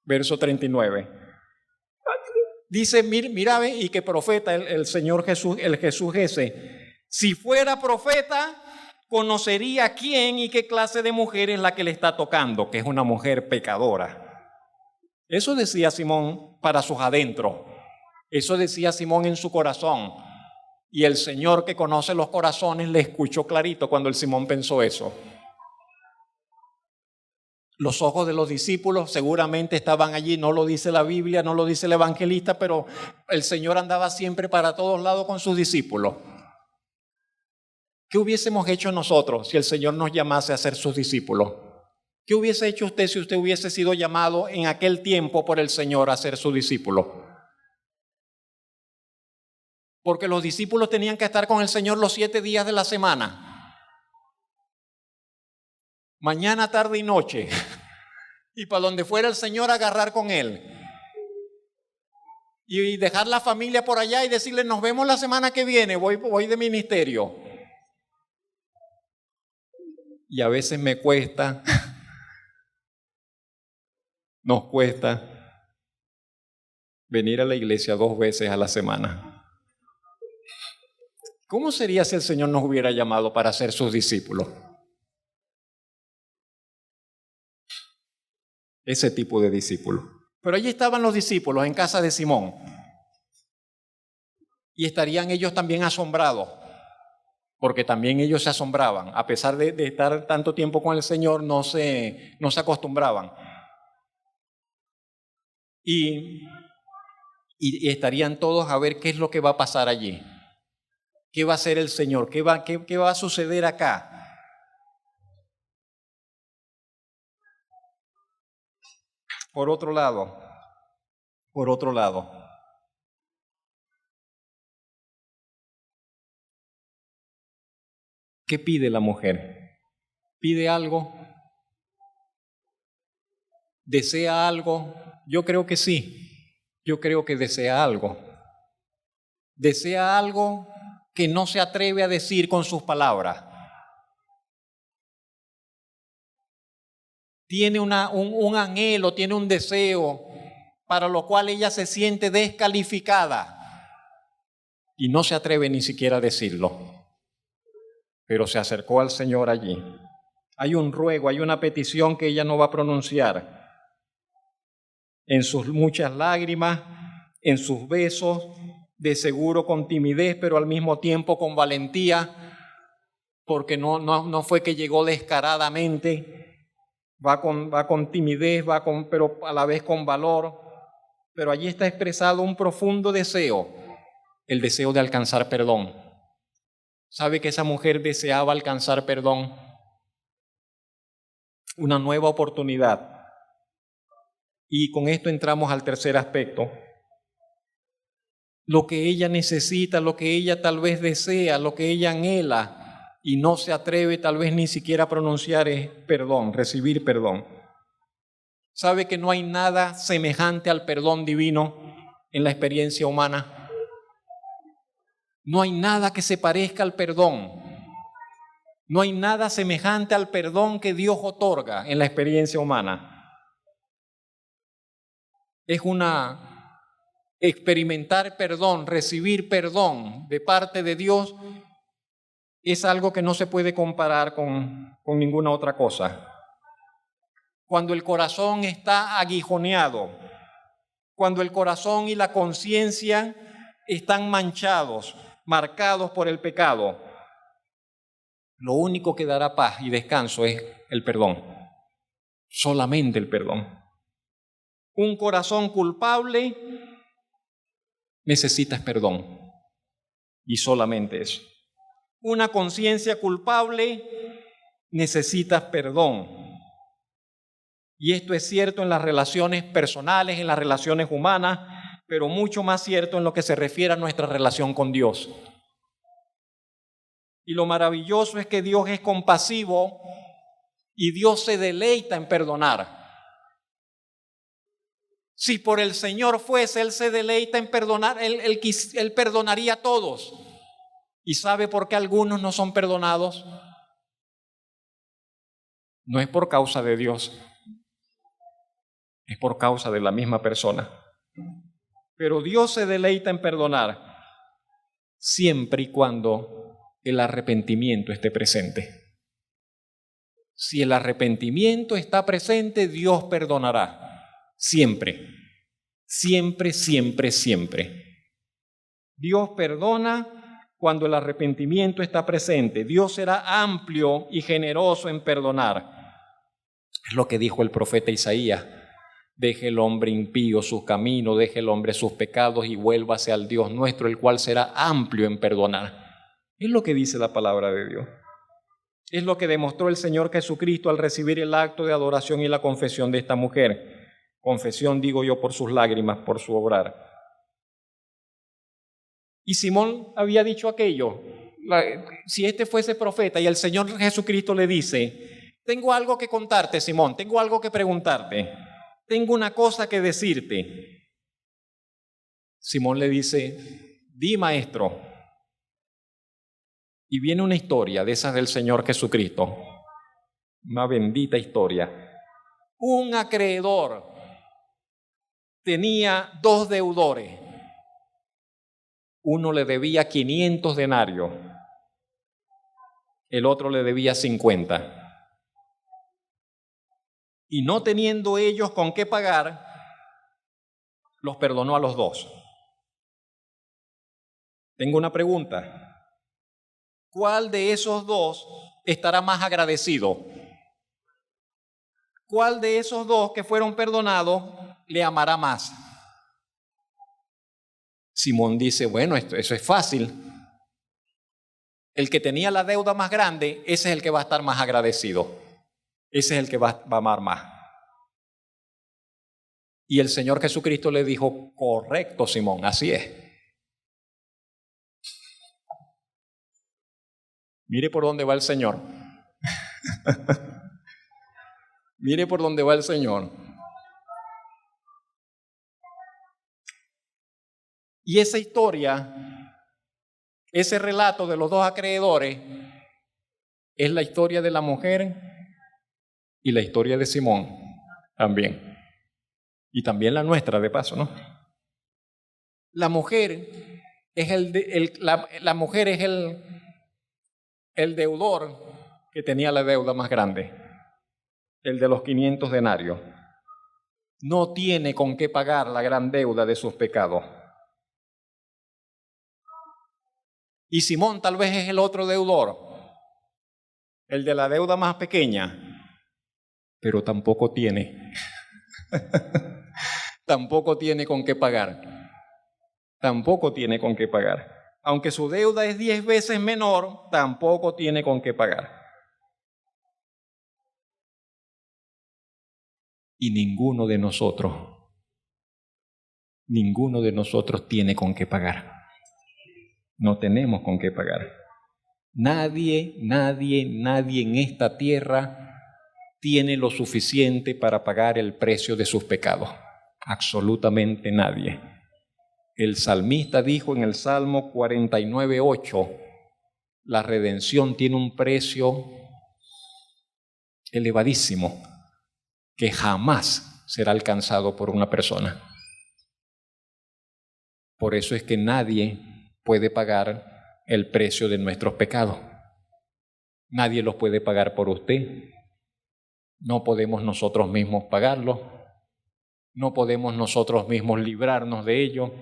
Verso 39. Dice, mira, y que profeta, el Señor Jesús, el Jesús ese. Si fuera profeta, conocería quién y qué clase de mujer es la que le está tocando, que es una mujer pecadora. Eso decía Simón para sus adentros. Eso decía Simón en su corazón. Y el Señor que conoce los corazones le escuchó clarito cuando el Simón pensó eso. Los ojos de los discípulos seguramente estaban allí, no lo dice la Biblia, no lo dice el evangelista, pero el Señor andaba siempre para todos lados con sus discípulos. ¿Qué hubiésemos hecho nosotros si el Señor nos llamase a ser sus discípulos? ¿Qué hubiese hecho usted si usted hubiese sido llamado en aquel tiempo por el Señor a ser su discípulo? Porque los discípulos tenían que estar con el Señor los 7 días de la semana. Mañana, tarde y noche. Y para donde fuera el Señor agarrar con Él. Y dejar la familia por allá y decirle, nos vemos la semana que viene, voy de ministerio. Y a veces me cuesta, nos cuesta venir a la iglesia 2 veces a la semana. ¿Cómo sería si el Señor nos hubiera llamado para ser sus discípulos? Ese tipo de discípulos. Pero allí estaban los discípulos en casa de Simón. Y estarían ellos también asombrados, porque también ellos se asombraban. A pesar de estar tanto tiempo con el Señor, no se acostumbraban. Y y estarían todos a ver qué es lo que va a pasar allí. ¿Qué va a hacer el Señor? ¿Qué va a suceder acá? Por otro lado, ¿qué pide la mujer? ¿Pide algo? ¿Desea algo? Yo creo que sí. Yo creo que desea algo. Desea algo que no se atreve a decir con sus palabras. Tiene un anhelo, tiene un deseo para lo cual ella se siente descalificada y no se atreve ni siquiera a decirlo. Pero se acercó al Señor allí. Hay un ruego, hay una petición que ella no va a pronunciar. En sus muchas lágrimas, en sus besos, de seguro con timidez, pero al mismo tiempo con valentía, porque no fue que llegó descaradamente, va con timidez, pero a la vez con valor. Pero allí está expresado un profundo deseo, el deseo de alcanzar perdón. ¿Sabe que esa mujer deseaba alcanzar perdón? Una nueva oportunidad. Y con esto entramos al tercer aspecto. Lo que ella necesita, lo que ella tal vez desea, lo que ella anhela y no se atreve tal vez ni siquiera a pronunciar es perdón, recibir perdón. ¿Sabe que no hay nada semejante al perdón divino en la experiencia humana? No hay nada que se parezca al perdón. No hay nada semejante al perdón que Dios otorga en la experiencia humana. Es experimentar perdón, recibir perdón de parte de Dios, es algo que no se puede comparar con ninguna otra cosa. Cuando el corazón está aguijoneado, cuando el corazón y la conciencia están manchados, marcados por el pecado, lo único que dará paz y descanso es el perdón, solamente el perdón. Un corazón culpable necesita perdón y solamente eso. Una conciencia culpable necesita perdón. Y esto es cierto en las relaciones personales, en las relaciones humanas, pero mucho más cierto en lo que se refiere a nuestra relación con Dios. Y lo maravilloso es que Dios es compasivo y Dios se deleita en perdonar. Si por el Señor fuese, Él se deleita en perdonar, Él perdonaría a todos. ¿Y sabe por qué algunos no son perdonados? No es por causa de Dios, es por causa de la misma persona. Pero Dios se deleita en perdonar siempre y cuando el arrepentimiento esté presente. Si el arrepentimiento está presente, Dios perdonará. Siempre, siempre, siempre, siempre. Dios perdona cuando el arrepentimiento está presente. Dios será amplio y generoso en perdonar. Es lo que dijo el profeta Isaías. Deje el hombre impío sus caminos, deje el hombre sus pecados y vuélvase al Dios nuestro, el cual será amplio en perdonar. Es lo que dice la palabra de Dios. Es lo que demostró el Señor Jesucristo al recibir el acto de adoración y la confesión de esta mujer. Confesión, digo yo, por sus lágrimas, por su obrar. Y Simón había dicho aquello. Si este fuese profeta y el Señor Jesucristo le dice, tengo algo que contarte, Simón, tengo algo que preguntarte, tengo una cosa que decirte. Simón le dice, di, maestro. Y viene una historia de esas del Señor Jesucristo, una bendita historia. Un acreedor tenía 2 deudores. Uno le debía 500 denarios, el otro le debía 50. Y no teniendo ellos con qué pagar, los perdonó a los 2. Tengo una pregunta. ¿Cuál de esos 2 estará más agradecido? ¿Cuál de esos 2 que fueron perdonados le amará más? Simón dice, bueno, eso es fácil. El que tenía la deuda más grande, ese es el que va a estar más agradecido. Ese es el que va a amar más. Y el Señor Jesucristo le dijo, correcto, Simón, así es. Mire por dónde va el Señor. Mire por dónde va el Señor. Y esa historia, ese relato de los dos acreedores, es la historia de la mujer y la historia de Simón también. Y también la nuestra, de paso, ¿no? La mujer es el deudor que tenía la deuda más grande, el de los 500 denarios. No tiene con qué pagar la gran deuda de sus pecados. Y Simón tal vez es el otro deudor, el de la deuda más pequeña, pero tampoco tiene. Tampoco tiene con qué pagar. Tampoco tiene con qué pagar. Aunque su deuda es 10 veces menor, tampoco tiene con qué pagar. Y ninguno de nosotros tiene con qué pagar. No tenemos con qué pagar. Nadie en esta tierra tiene lo suficiente para pagar el precio de sus pecados. Absolutamente nadie. El salmista dijo en el Salmo 49:8, la redención tiene un precio elevadísimo que jamás será alcanzado por una persona. Por eso es que nadie puede pagar el precio de nuestros pecados. Nadie los puede pagar por usted. No podemos nosotros mismos pagarlos. No podemos nosotros mismos librarnos de ello.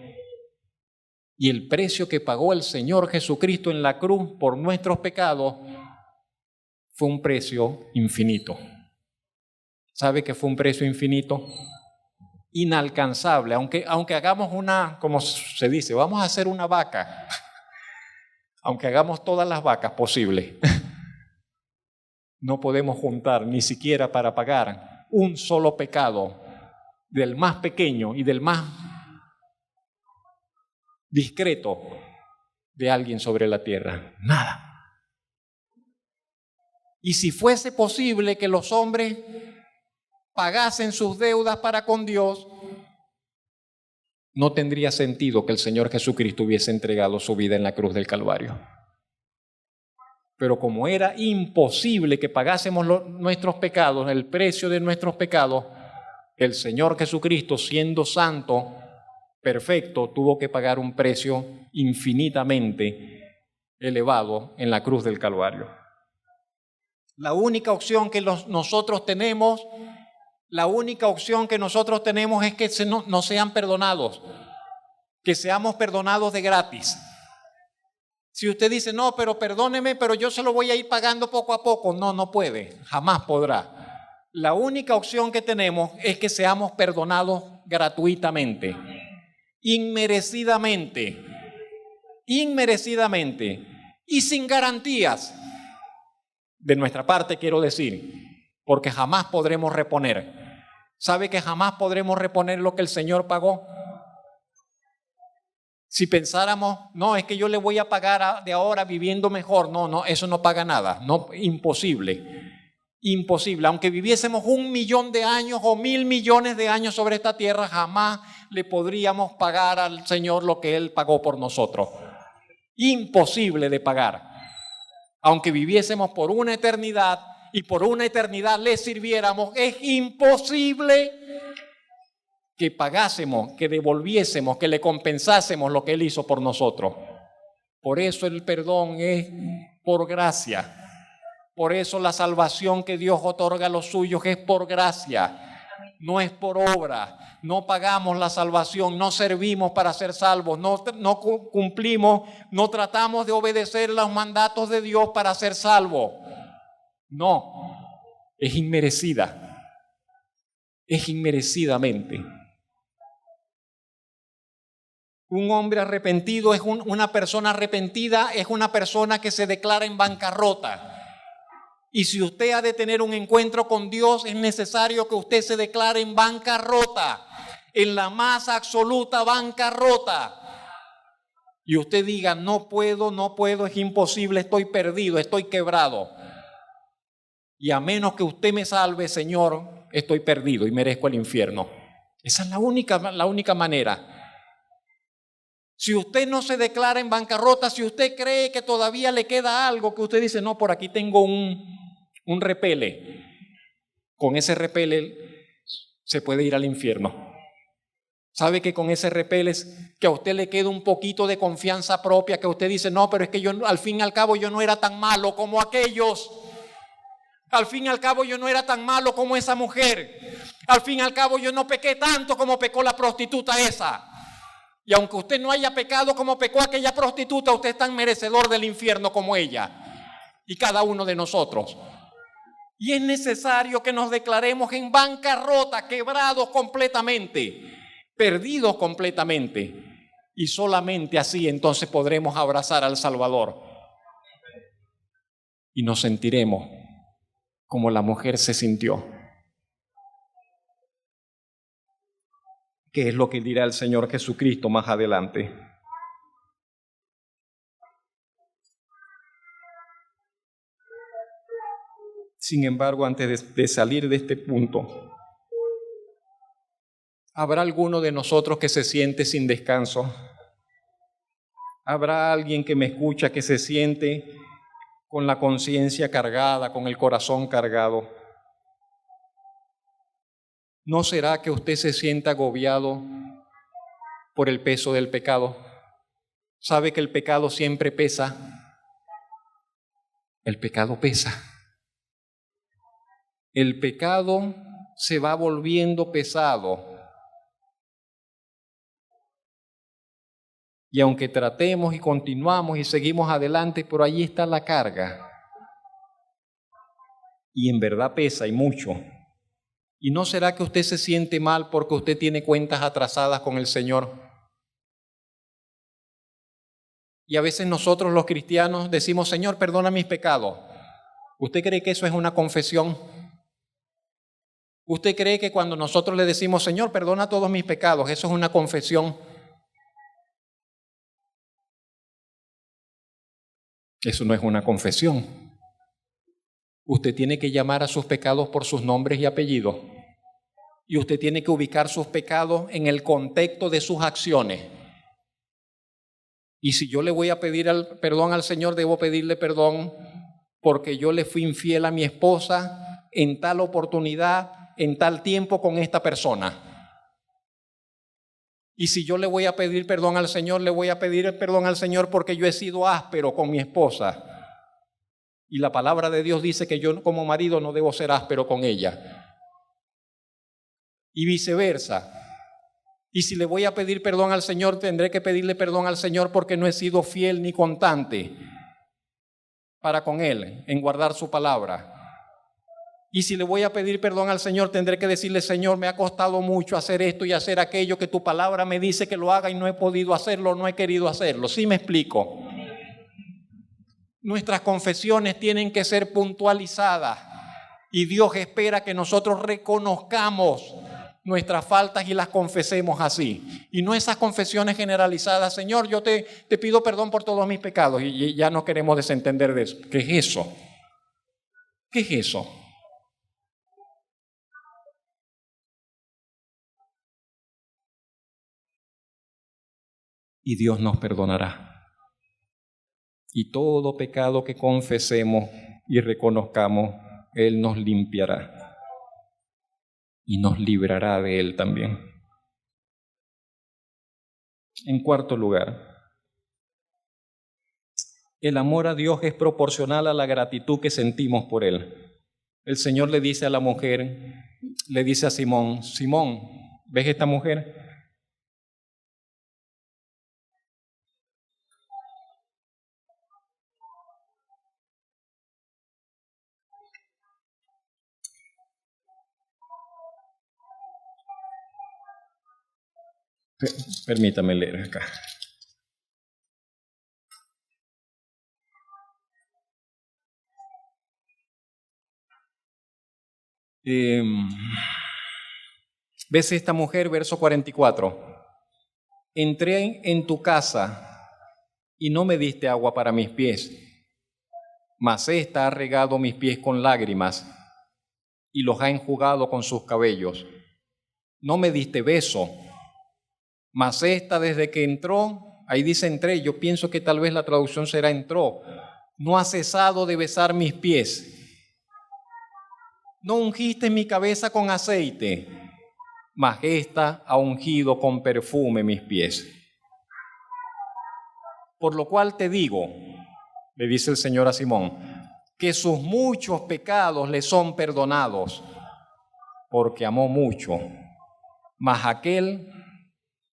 Y el precio que pagó el Señor Jesucristo en la cruz por nuestros pecados fue un precio infinito. ¿Sabe que fue un precio infinito? Inalcanzable. Aunque hagamos como se dice, vamos a hacer una vaca. Aunque hagamos todas las vacas posibles, no podemos juntar ni siquiera para pagar un solo pecado del más pequeño y del más discreto de alguien sobre la tierra. Nada. Y si fuese posible que los hombres pagasen sus deudas para con Dios, no tendría sentido que el Señor Jesucristo hubiese entregado su vida en la cruz del Calvario. Pero como era imposible que pagásemos nuestros pecados, el precio de nuestros pecados, el Señor Jesucristo, siendo santo, perfecto, tuvo que pagar un precio infinitamente elevado en la cruz del Calvario. La única opción que nosotros tenemos es que no sean perdonados, que seamos perdonados de gratis. Si usted dice, no, pero perdóneme, pero yo se lo voy a ir pagando poco a poco, no puede, jamás podrá. La única opción que tenemos es que seamos perdonados gratuitamente, inmerecidamente y sin garantías. De nuestra parte, quiero decir, porque jamás podremos reponer. ¿Sabe que jamás podremos reponer lo que el Señor pagó? Si pensáramos, no, es que yo le voy a pagar de ahora viviendo mejor, no, eso no paga nada, no, imposible. Aunque viviésemos 1.000.000 de años o 1.000 millones de años sobre esta tierra, jamás le podríamos pagar al Señor lo que Él pagó por nosotros. Imposible de pagar. Aunque viviésemos por una eternidad y por una eternidad le sirviéramos, es imposible que pagásemos, que devolviésemos, que le compensásemos lo que Él hizo por nosotros. Por eso el perdón es por gracia. Por eso la salvación que Dios otorga a los suyos es por gracia, no es por obra. No pagamos la salvación, no servimos para ser salvos, no cumplimos, no tratamos de obedecer los mandatos de Dios para ser salvos. No, es inmerecidamente. Un hombre arrepentido una persona arrepentida, es una persona que se declara en bancarrota. Y si usted ha de tener un encuentro con Dios, es necesario que usted se declare en bancarrota, en la más absoluta bancarrota. Y usted diga, no puedo, es imposible, estoy perdido, estoy quebrado. Y a menos que usted me salve, Señor, estoy perdido y merezco el infierno. Esa es la única manera. Si usted no se declara en bancarrota, si usted cree que todavía le queda algo, que usted dice, no, por aquí tengo un repele. Con ese repele se puede ir al infierno. ¿Sabe que con ese repele que a usted le queda un poquito de confianza propia, que usted dice, no, pero es que yo al fin y al cabo yo no era tan malo como aquellos? Al fin y al cabo yo no era tan malo como esa mujer. Al fin y al cabo yo no pequé tanto como pecó la prostituta esa. Y aunque usted no haya pecado como pecó aquella prostituta, usted es tan merecedor del infierno como ella y cada uno de nosotros. Y es necesario que nos declaremos en bancarrota, quebrados completamente, perdidos completamente. Y solamente así entonces podremos abrazar al Salvador. Y nos sentiremos como la mujer se sintió. ¿Qué es lo que dirá el Señor Jesucristo más adelante? Sin embargo, antes de salir de este punto, ¿habrá alguno de nosotros que se siente sin descanso? ¿Habrá alguien que me escucha que se siente con la conciencia cargada, con el corazón cargado? ¿No será que usted se sienta agobiado por el peso del pecado? ¿Sabe que el pecado siempre pesa? El pecado pesa. El pecado se va volviendo pesado. Y aunque tratemos y continuamos y seguimos adelante, por ahí está la carga. Y en verdad pesa y mucho. ¿Y no será que usted se siente mal porque usted tiene cuentas atrasadas con el Señor? Y a veces nosotros los cristianos decimos, Señor, perdona mis pecados. ¿Usted cree que eso es una confesión? ¿Usted cree que cuando nosotros le decimos, Señor, perdona todos mis pecados, eso es una confesión? Eso no es una confesión. Usted tiene que llamar a sus pecados por sus nombres y apellidos. Y usted tiene que ubicar sus pecados en el contexto de sus acciones. Y si yo le voy a pedir perdón al Señor, debo pedirle perdón porque yo le fui infiel a mi esposa en tal oportunidad, en tal tiempo con esta persona. Y si yo le voy a pedir perdón al Señor, le voy a pedir perdón al Señor porque yo he sido áspero con mi esposa. Y la palabra de Dios dice que yo como marido no debo ser áspero con ella. Y viceversa. Y si le voy a pedir perdón al Señor, tendré que pedirle perdón al Señor porque no he sido fiel ni constante para con Él, en guardar su palabra. Y si le voy a pedir perdón al Señor, tendré que decirle, Señor, me ha costado mucho hacer esto y hacer aquello que tu palabra me dice que lo haga y no he podido hacerlo, no he querido hacerlo. ¿Sí me explico? Nuestras confesiones tienen que ser puntualizadas y Dios espera que nosotros reconozcamos nuestras faltas y las confesemos así. Y no esas confesiones generalizadas, Señor, yo te pido perdón por todos mis pecados y ya no queremos desentender de eso. ¿Qué es eso? ¿Qué es eso? Y Dios nos perdonará. Y todo pecado que confesemos y reconozcamos, Él nos limpiará y nos librará de Él también. En cuarto lugar, el amor a Dios es proporcional a la gratitud que sentimos por Él. El Señor le dice a la mujer, le dice a Simón, Simón, ¿ves esta mujer? Permítame leer acá. ¿Ves esta mujer? Verso 44. Entré en tu casa y no me diste agua para mis pies, mas ésta ha regado mis pies con lágrimas y los ha enjugado con sus cabellos. No me diste beso, mas esta desde que entró, ahí dice entré, yo pienso que tal vez la traducción será entró, no ha cesado de besar mis pies. No ungiste mi cabeza con aceite, mas ésta ha ungido con perfume mis pies. Por lo cual te digo, le dice el Señor a Simón, que sus muchos pecados le son perdonados, porque amó mucho. Mas aquel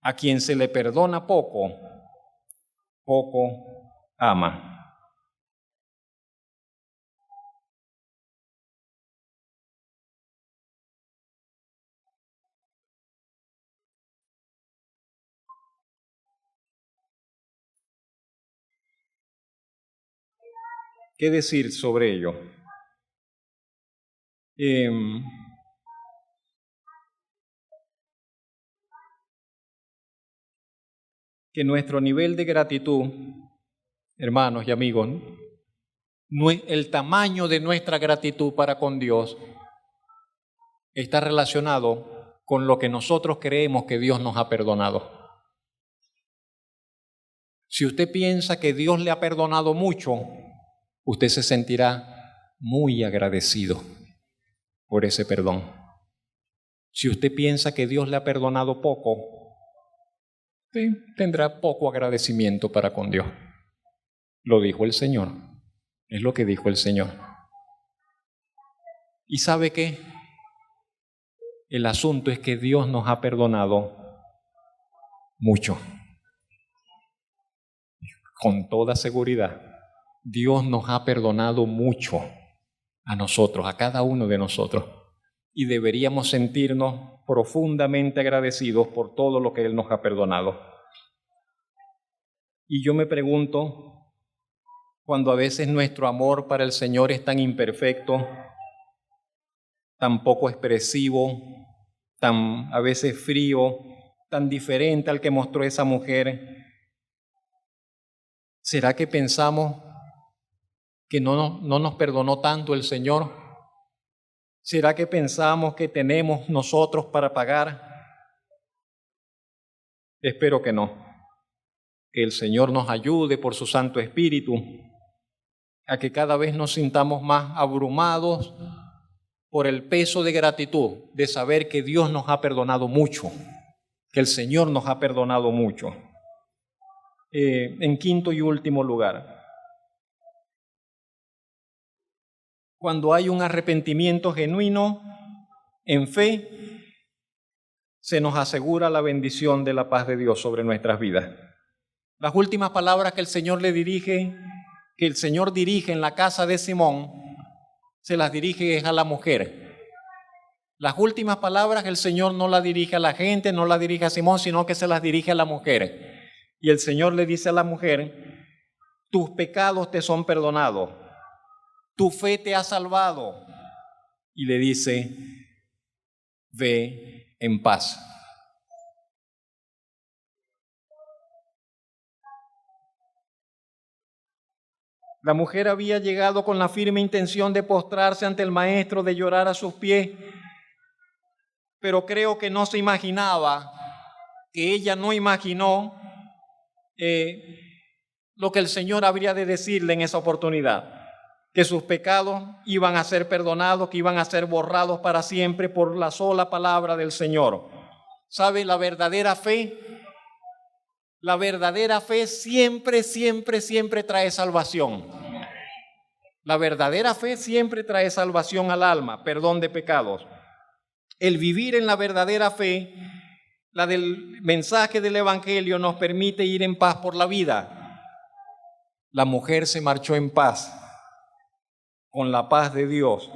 a quien se le perdona poco, poco ama. ¿Qué decir sobre ello? Que nuestro nivel de gratitud, hermanos y amigos, el tamaño de nuestra gratitud para con Dios está relacionado con lo que nosotros creemos que Dios nos ha perdonado. Si usted piensa que Dios le ha perdonado mucho, usted se sentirá muy agradecido por ese perdón. Si usted piensa que Dios le ha perdonado poco, tendrá poco agradecimiento para con Dios. Lo dijo el Señor, es lo que dijo el Señor. ¿Y sabe qué? El asunto es que Dios nos ha perdonado mucho. Con toda seguridad, Dios nos ha perdonado mucho a nosotros, a cada uno de nosotros. Y deberíamos sentirnos profundamente agradecidos por todo lo que Él nos ha perdonado. Y yo me pregunto, cuando a veces nuestro amor para el Señor es tan imperfecto, tan poco expresivo, tan a veces frío, tan diferente al que mostró esa mujer, ¿será que pensamos que no nos perdonó tanto el Señor? ¿Será que pensamos que tenemos nosotros para pagar? Espero que no. Que el Señor nos ayude por su Santo Espíritu a que cada vez nos sintamos más abrumados por el peso de gratitud, de saber que Dios nos ha perdonado mucho, que el Señor nos ha perdonado mucho. En quinto y último lugar, cuando hay un arrepentimiento genuino en fe, se nos asegura la bendición de la paz de Dios sobre nuestras vidas. Las últimas palabras que el Señor dirige en la casa de Simón, se las dirige a la mujer. Las últimas palabras el Señor no las dirige a la gente, no las dirige a Simón, sino que se las dirige a la mujer. Y el Señor le dice a la mujer, tus pecados te son perdonados, tu fe te ha salvado. Y le dice, ve en paz. La mujer había llegado con la firme intención de postrarse ante el Maestro, de llorar a sus pies, pero creo que no se imaginaba, que ella no imaginó lo que el Señor habría de decirle en esa oportunidad, que sus pecados iban a ser perdonados, que iban a ser borrados para siempre por la sola palabra del Señor. ¿Sabe? La verdadera fe siempre, siempre, siempre trae salvación. La verdadera fe siempre trae salvación al alma, perdón de pecados. El vivir en la verdadera fe, la del mensaje del Evangelio, nos permite ir en paz por la vida. La mujer se marchó en paz, con la paz de Dios.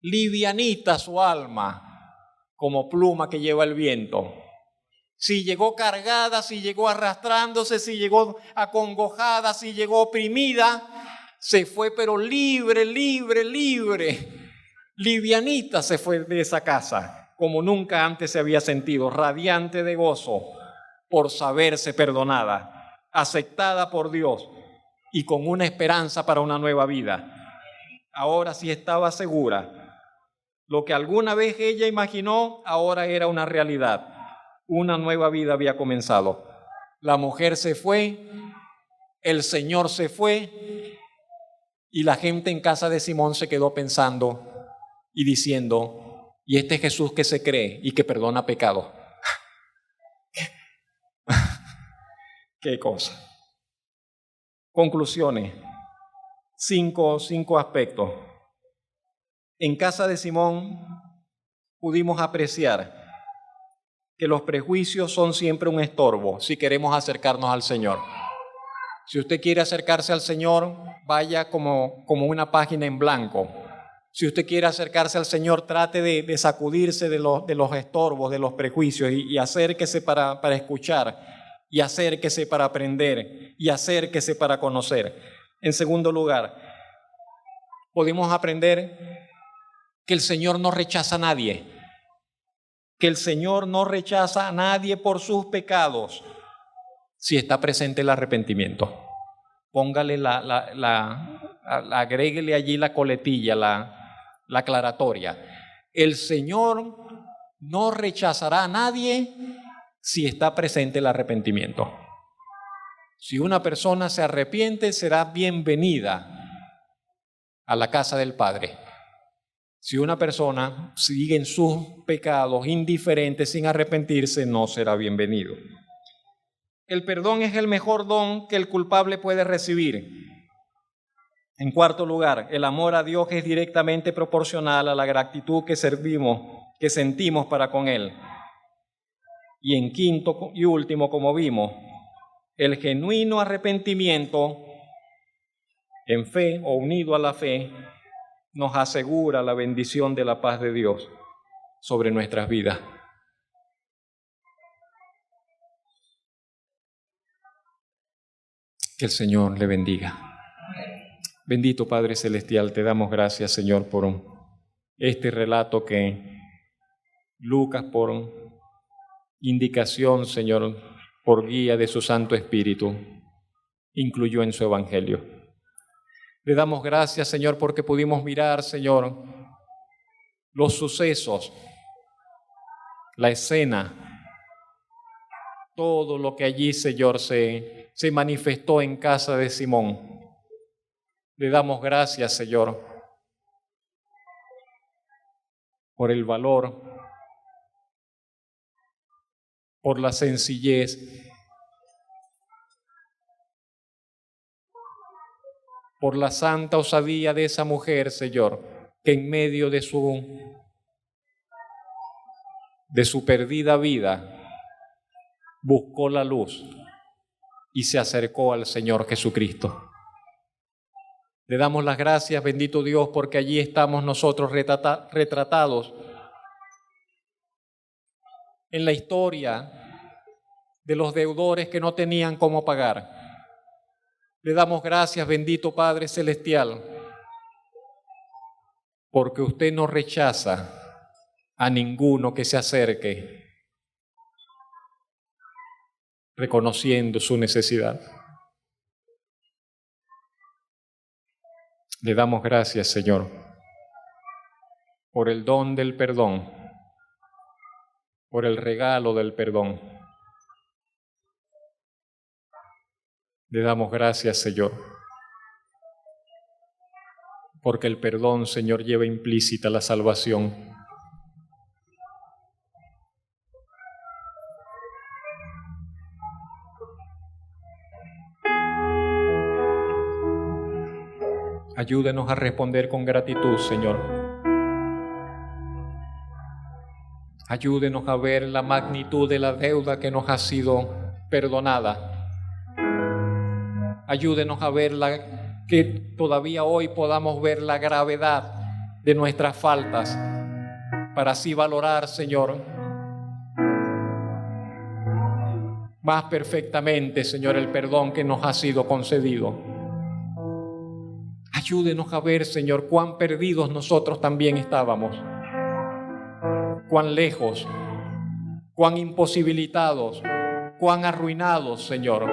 Livianita su alma, como pluma que lleva el viento. Si llegó cargada, si llegó arrastrándose, si llegó acongojada, si llegó oprimida, se fue pero libre, libre, libre. Livianita se fue de esa casa, como nunca antes se había sentido, radiante de gozo por saberse perdonada, aceptada por Dios y con una esperanza para una nueva vida. Ahora sí estaba segura. Lo que alguna vez ella imaginó, ahora era una realidad. Una nueva vida había comenzado. La mujer se fue, el Señor se fue y la gente en casa de Simón se quedó pensando y diciendo, ¿y este Jesús que se cree y que perdona pecados? ¿Qué cosa? Conclusiones. Cinco aspectos. En casa de Simón pudimos apreciar que los prejuicios son siempre un estorbo si queremos acercarnos al Señor. Si usted quiere acercarse al Señor, vaya como una página en blanco. Si usted quiere acercarse al Señor, trate de sacudirse de los estorbos, de los prejuicios y acérquese para escuchar, y acérquese para aprender, y acérquese para conocer. En segundo lugar, podemos aprender que el Señor no rechaza a nadie, que el Señor no rechaza a nadie por sus pecados si está presente el arrepentimiento. Póngale agréguele allí la coletilla, la aclaratoria. El Señor no rechazará a nadie si está presente el arrepentimiento. Si una persona se arrepiente, será bienvenida a la casa del Padre. Si una persona sigue en sus pecados indiferente, sin arrepentirse, no será bienvenido. El perdón es el mejor don que el culpable puede recibir. En cuarto lugar, el amor a Dios es directamente proporcional a la gratitud que sentimos para con Él. Y en quinto y último, como vimos, el genuino arrepentimiento en fe o unido a la fe nos asegura la bendición de la paz de Dios sobre nuestras vidas. Que el Señor le bendiga. Bendito Padre Celestial, te damos gracias, Señor, por este relato que Lucas, por indicación, Señor, por guía de su Santo Espíritu, incluyó en su Evangelio. Le damos gracias, Señor, porque pudimos mirar, Señor, los sucesos, la escena, todo lo que allí, Señor, se manifestó en casa de Simón. Le damos gracias, Señor, por el valor, por la sencillez, por la santa osadía de esa mujer, Señor, que en medio de su perdida vida buscó la luz y se acercó al Señor Jesucristo. Le damos las gracias, bendito Dios, porque allí estamos nosotros retratados en la historia de los deudores que no tenían cómo pagar. Le damos gracias, bendito Padre Celestial, porque usted no rechaza a ninguno que se acerque reconociendo su necesidad. Le damos gracias, Señor, por el don del perdón, por el regalo del perdón. Le damos gracias, Señor, porque el perdón, Señor, lleva implícita la salvación. Ayúdenos a responder con gratitud, Señor. Ayúdenos a ver la magnitud de la deuda que nos ha sido perdonada. Ayúdenos a ver que todavía hoy podamos ver la gravedad de nuestras faltas, para así valorar, Señor, más perfectamente, Señor, el perdón que nos ha sido concedido. Ayúdenos a ver, Señor, cuán perdidos nosotros también estábamos, cuán lejos, cuán imposibilitados, cuán arruinados, Señor,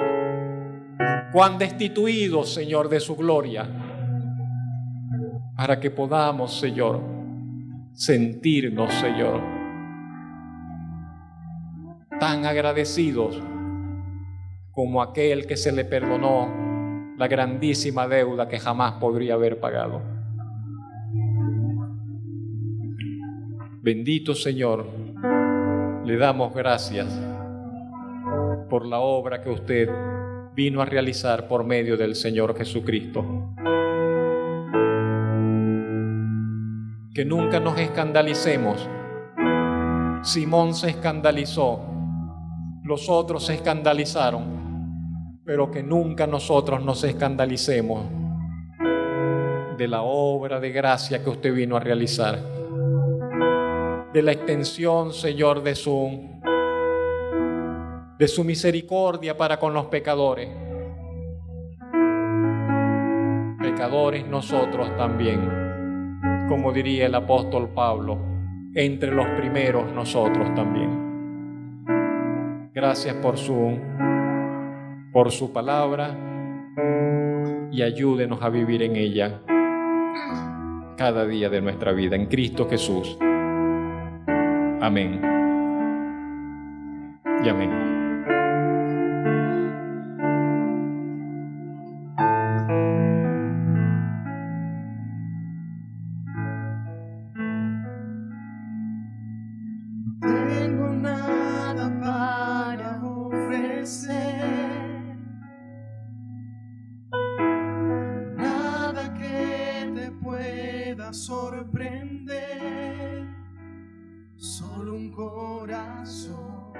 cuán destituidos, Señor, de su gloria, para que podamos, Señor, sentirnos, Señor, tan agradecidos como aquel que se le perdonó la grandísima deuda que jamás podría haber pagado. Bendito Señor, le damos gracias por la obra que usted vino a realizar por medio del Señor Jesucristo. Que nunca nos escandalicemos. Simón se escandalizó, los otros se escandalizaron, pero que nunca nosotros nos escandalicemos de la obra de gracia que usted vino a realizar, de la extensión, Señor, de su misericordia para con los pecadores. Pecadores nosotros también, como diría el apóstol Pablo, entre los primeros nosotros también. Gracias por su palabra y ayúdenos a vivir en ella cada día de nuestra vida, en Cristo Jesús. Amén y amén. Tengo nada para ofrecer, nada que te pueda sorprender, solo un corazón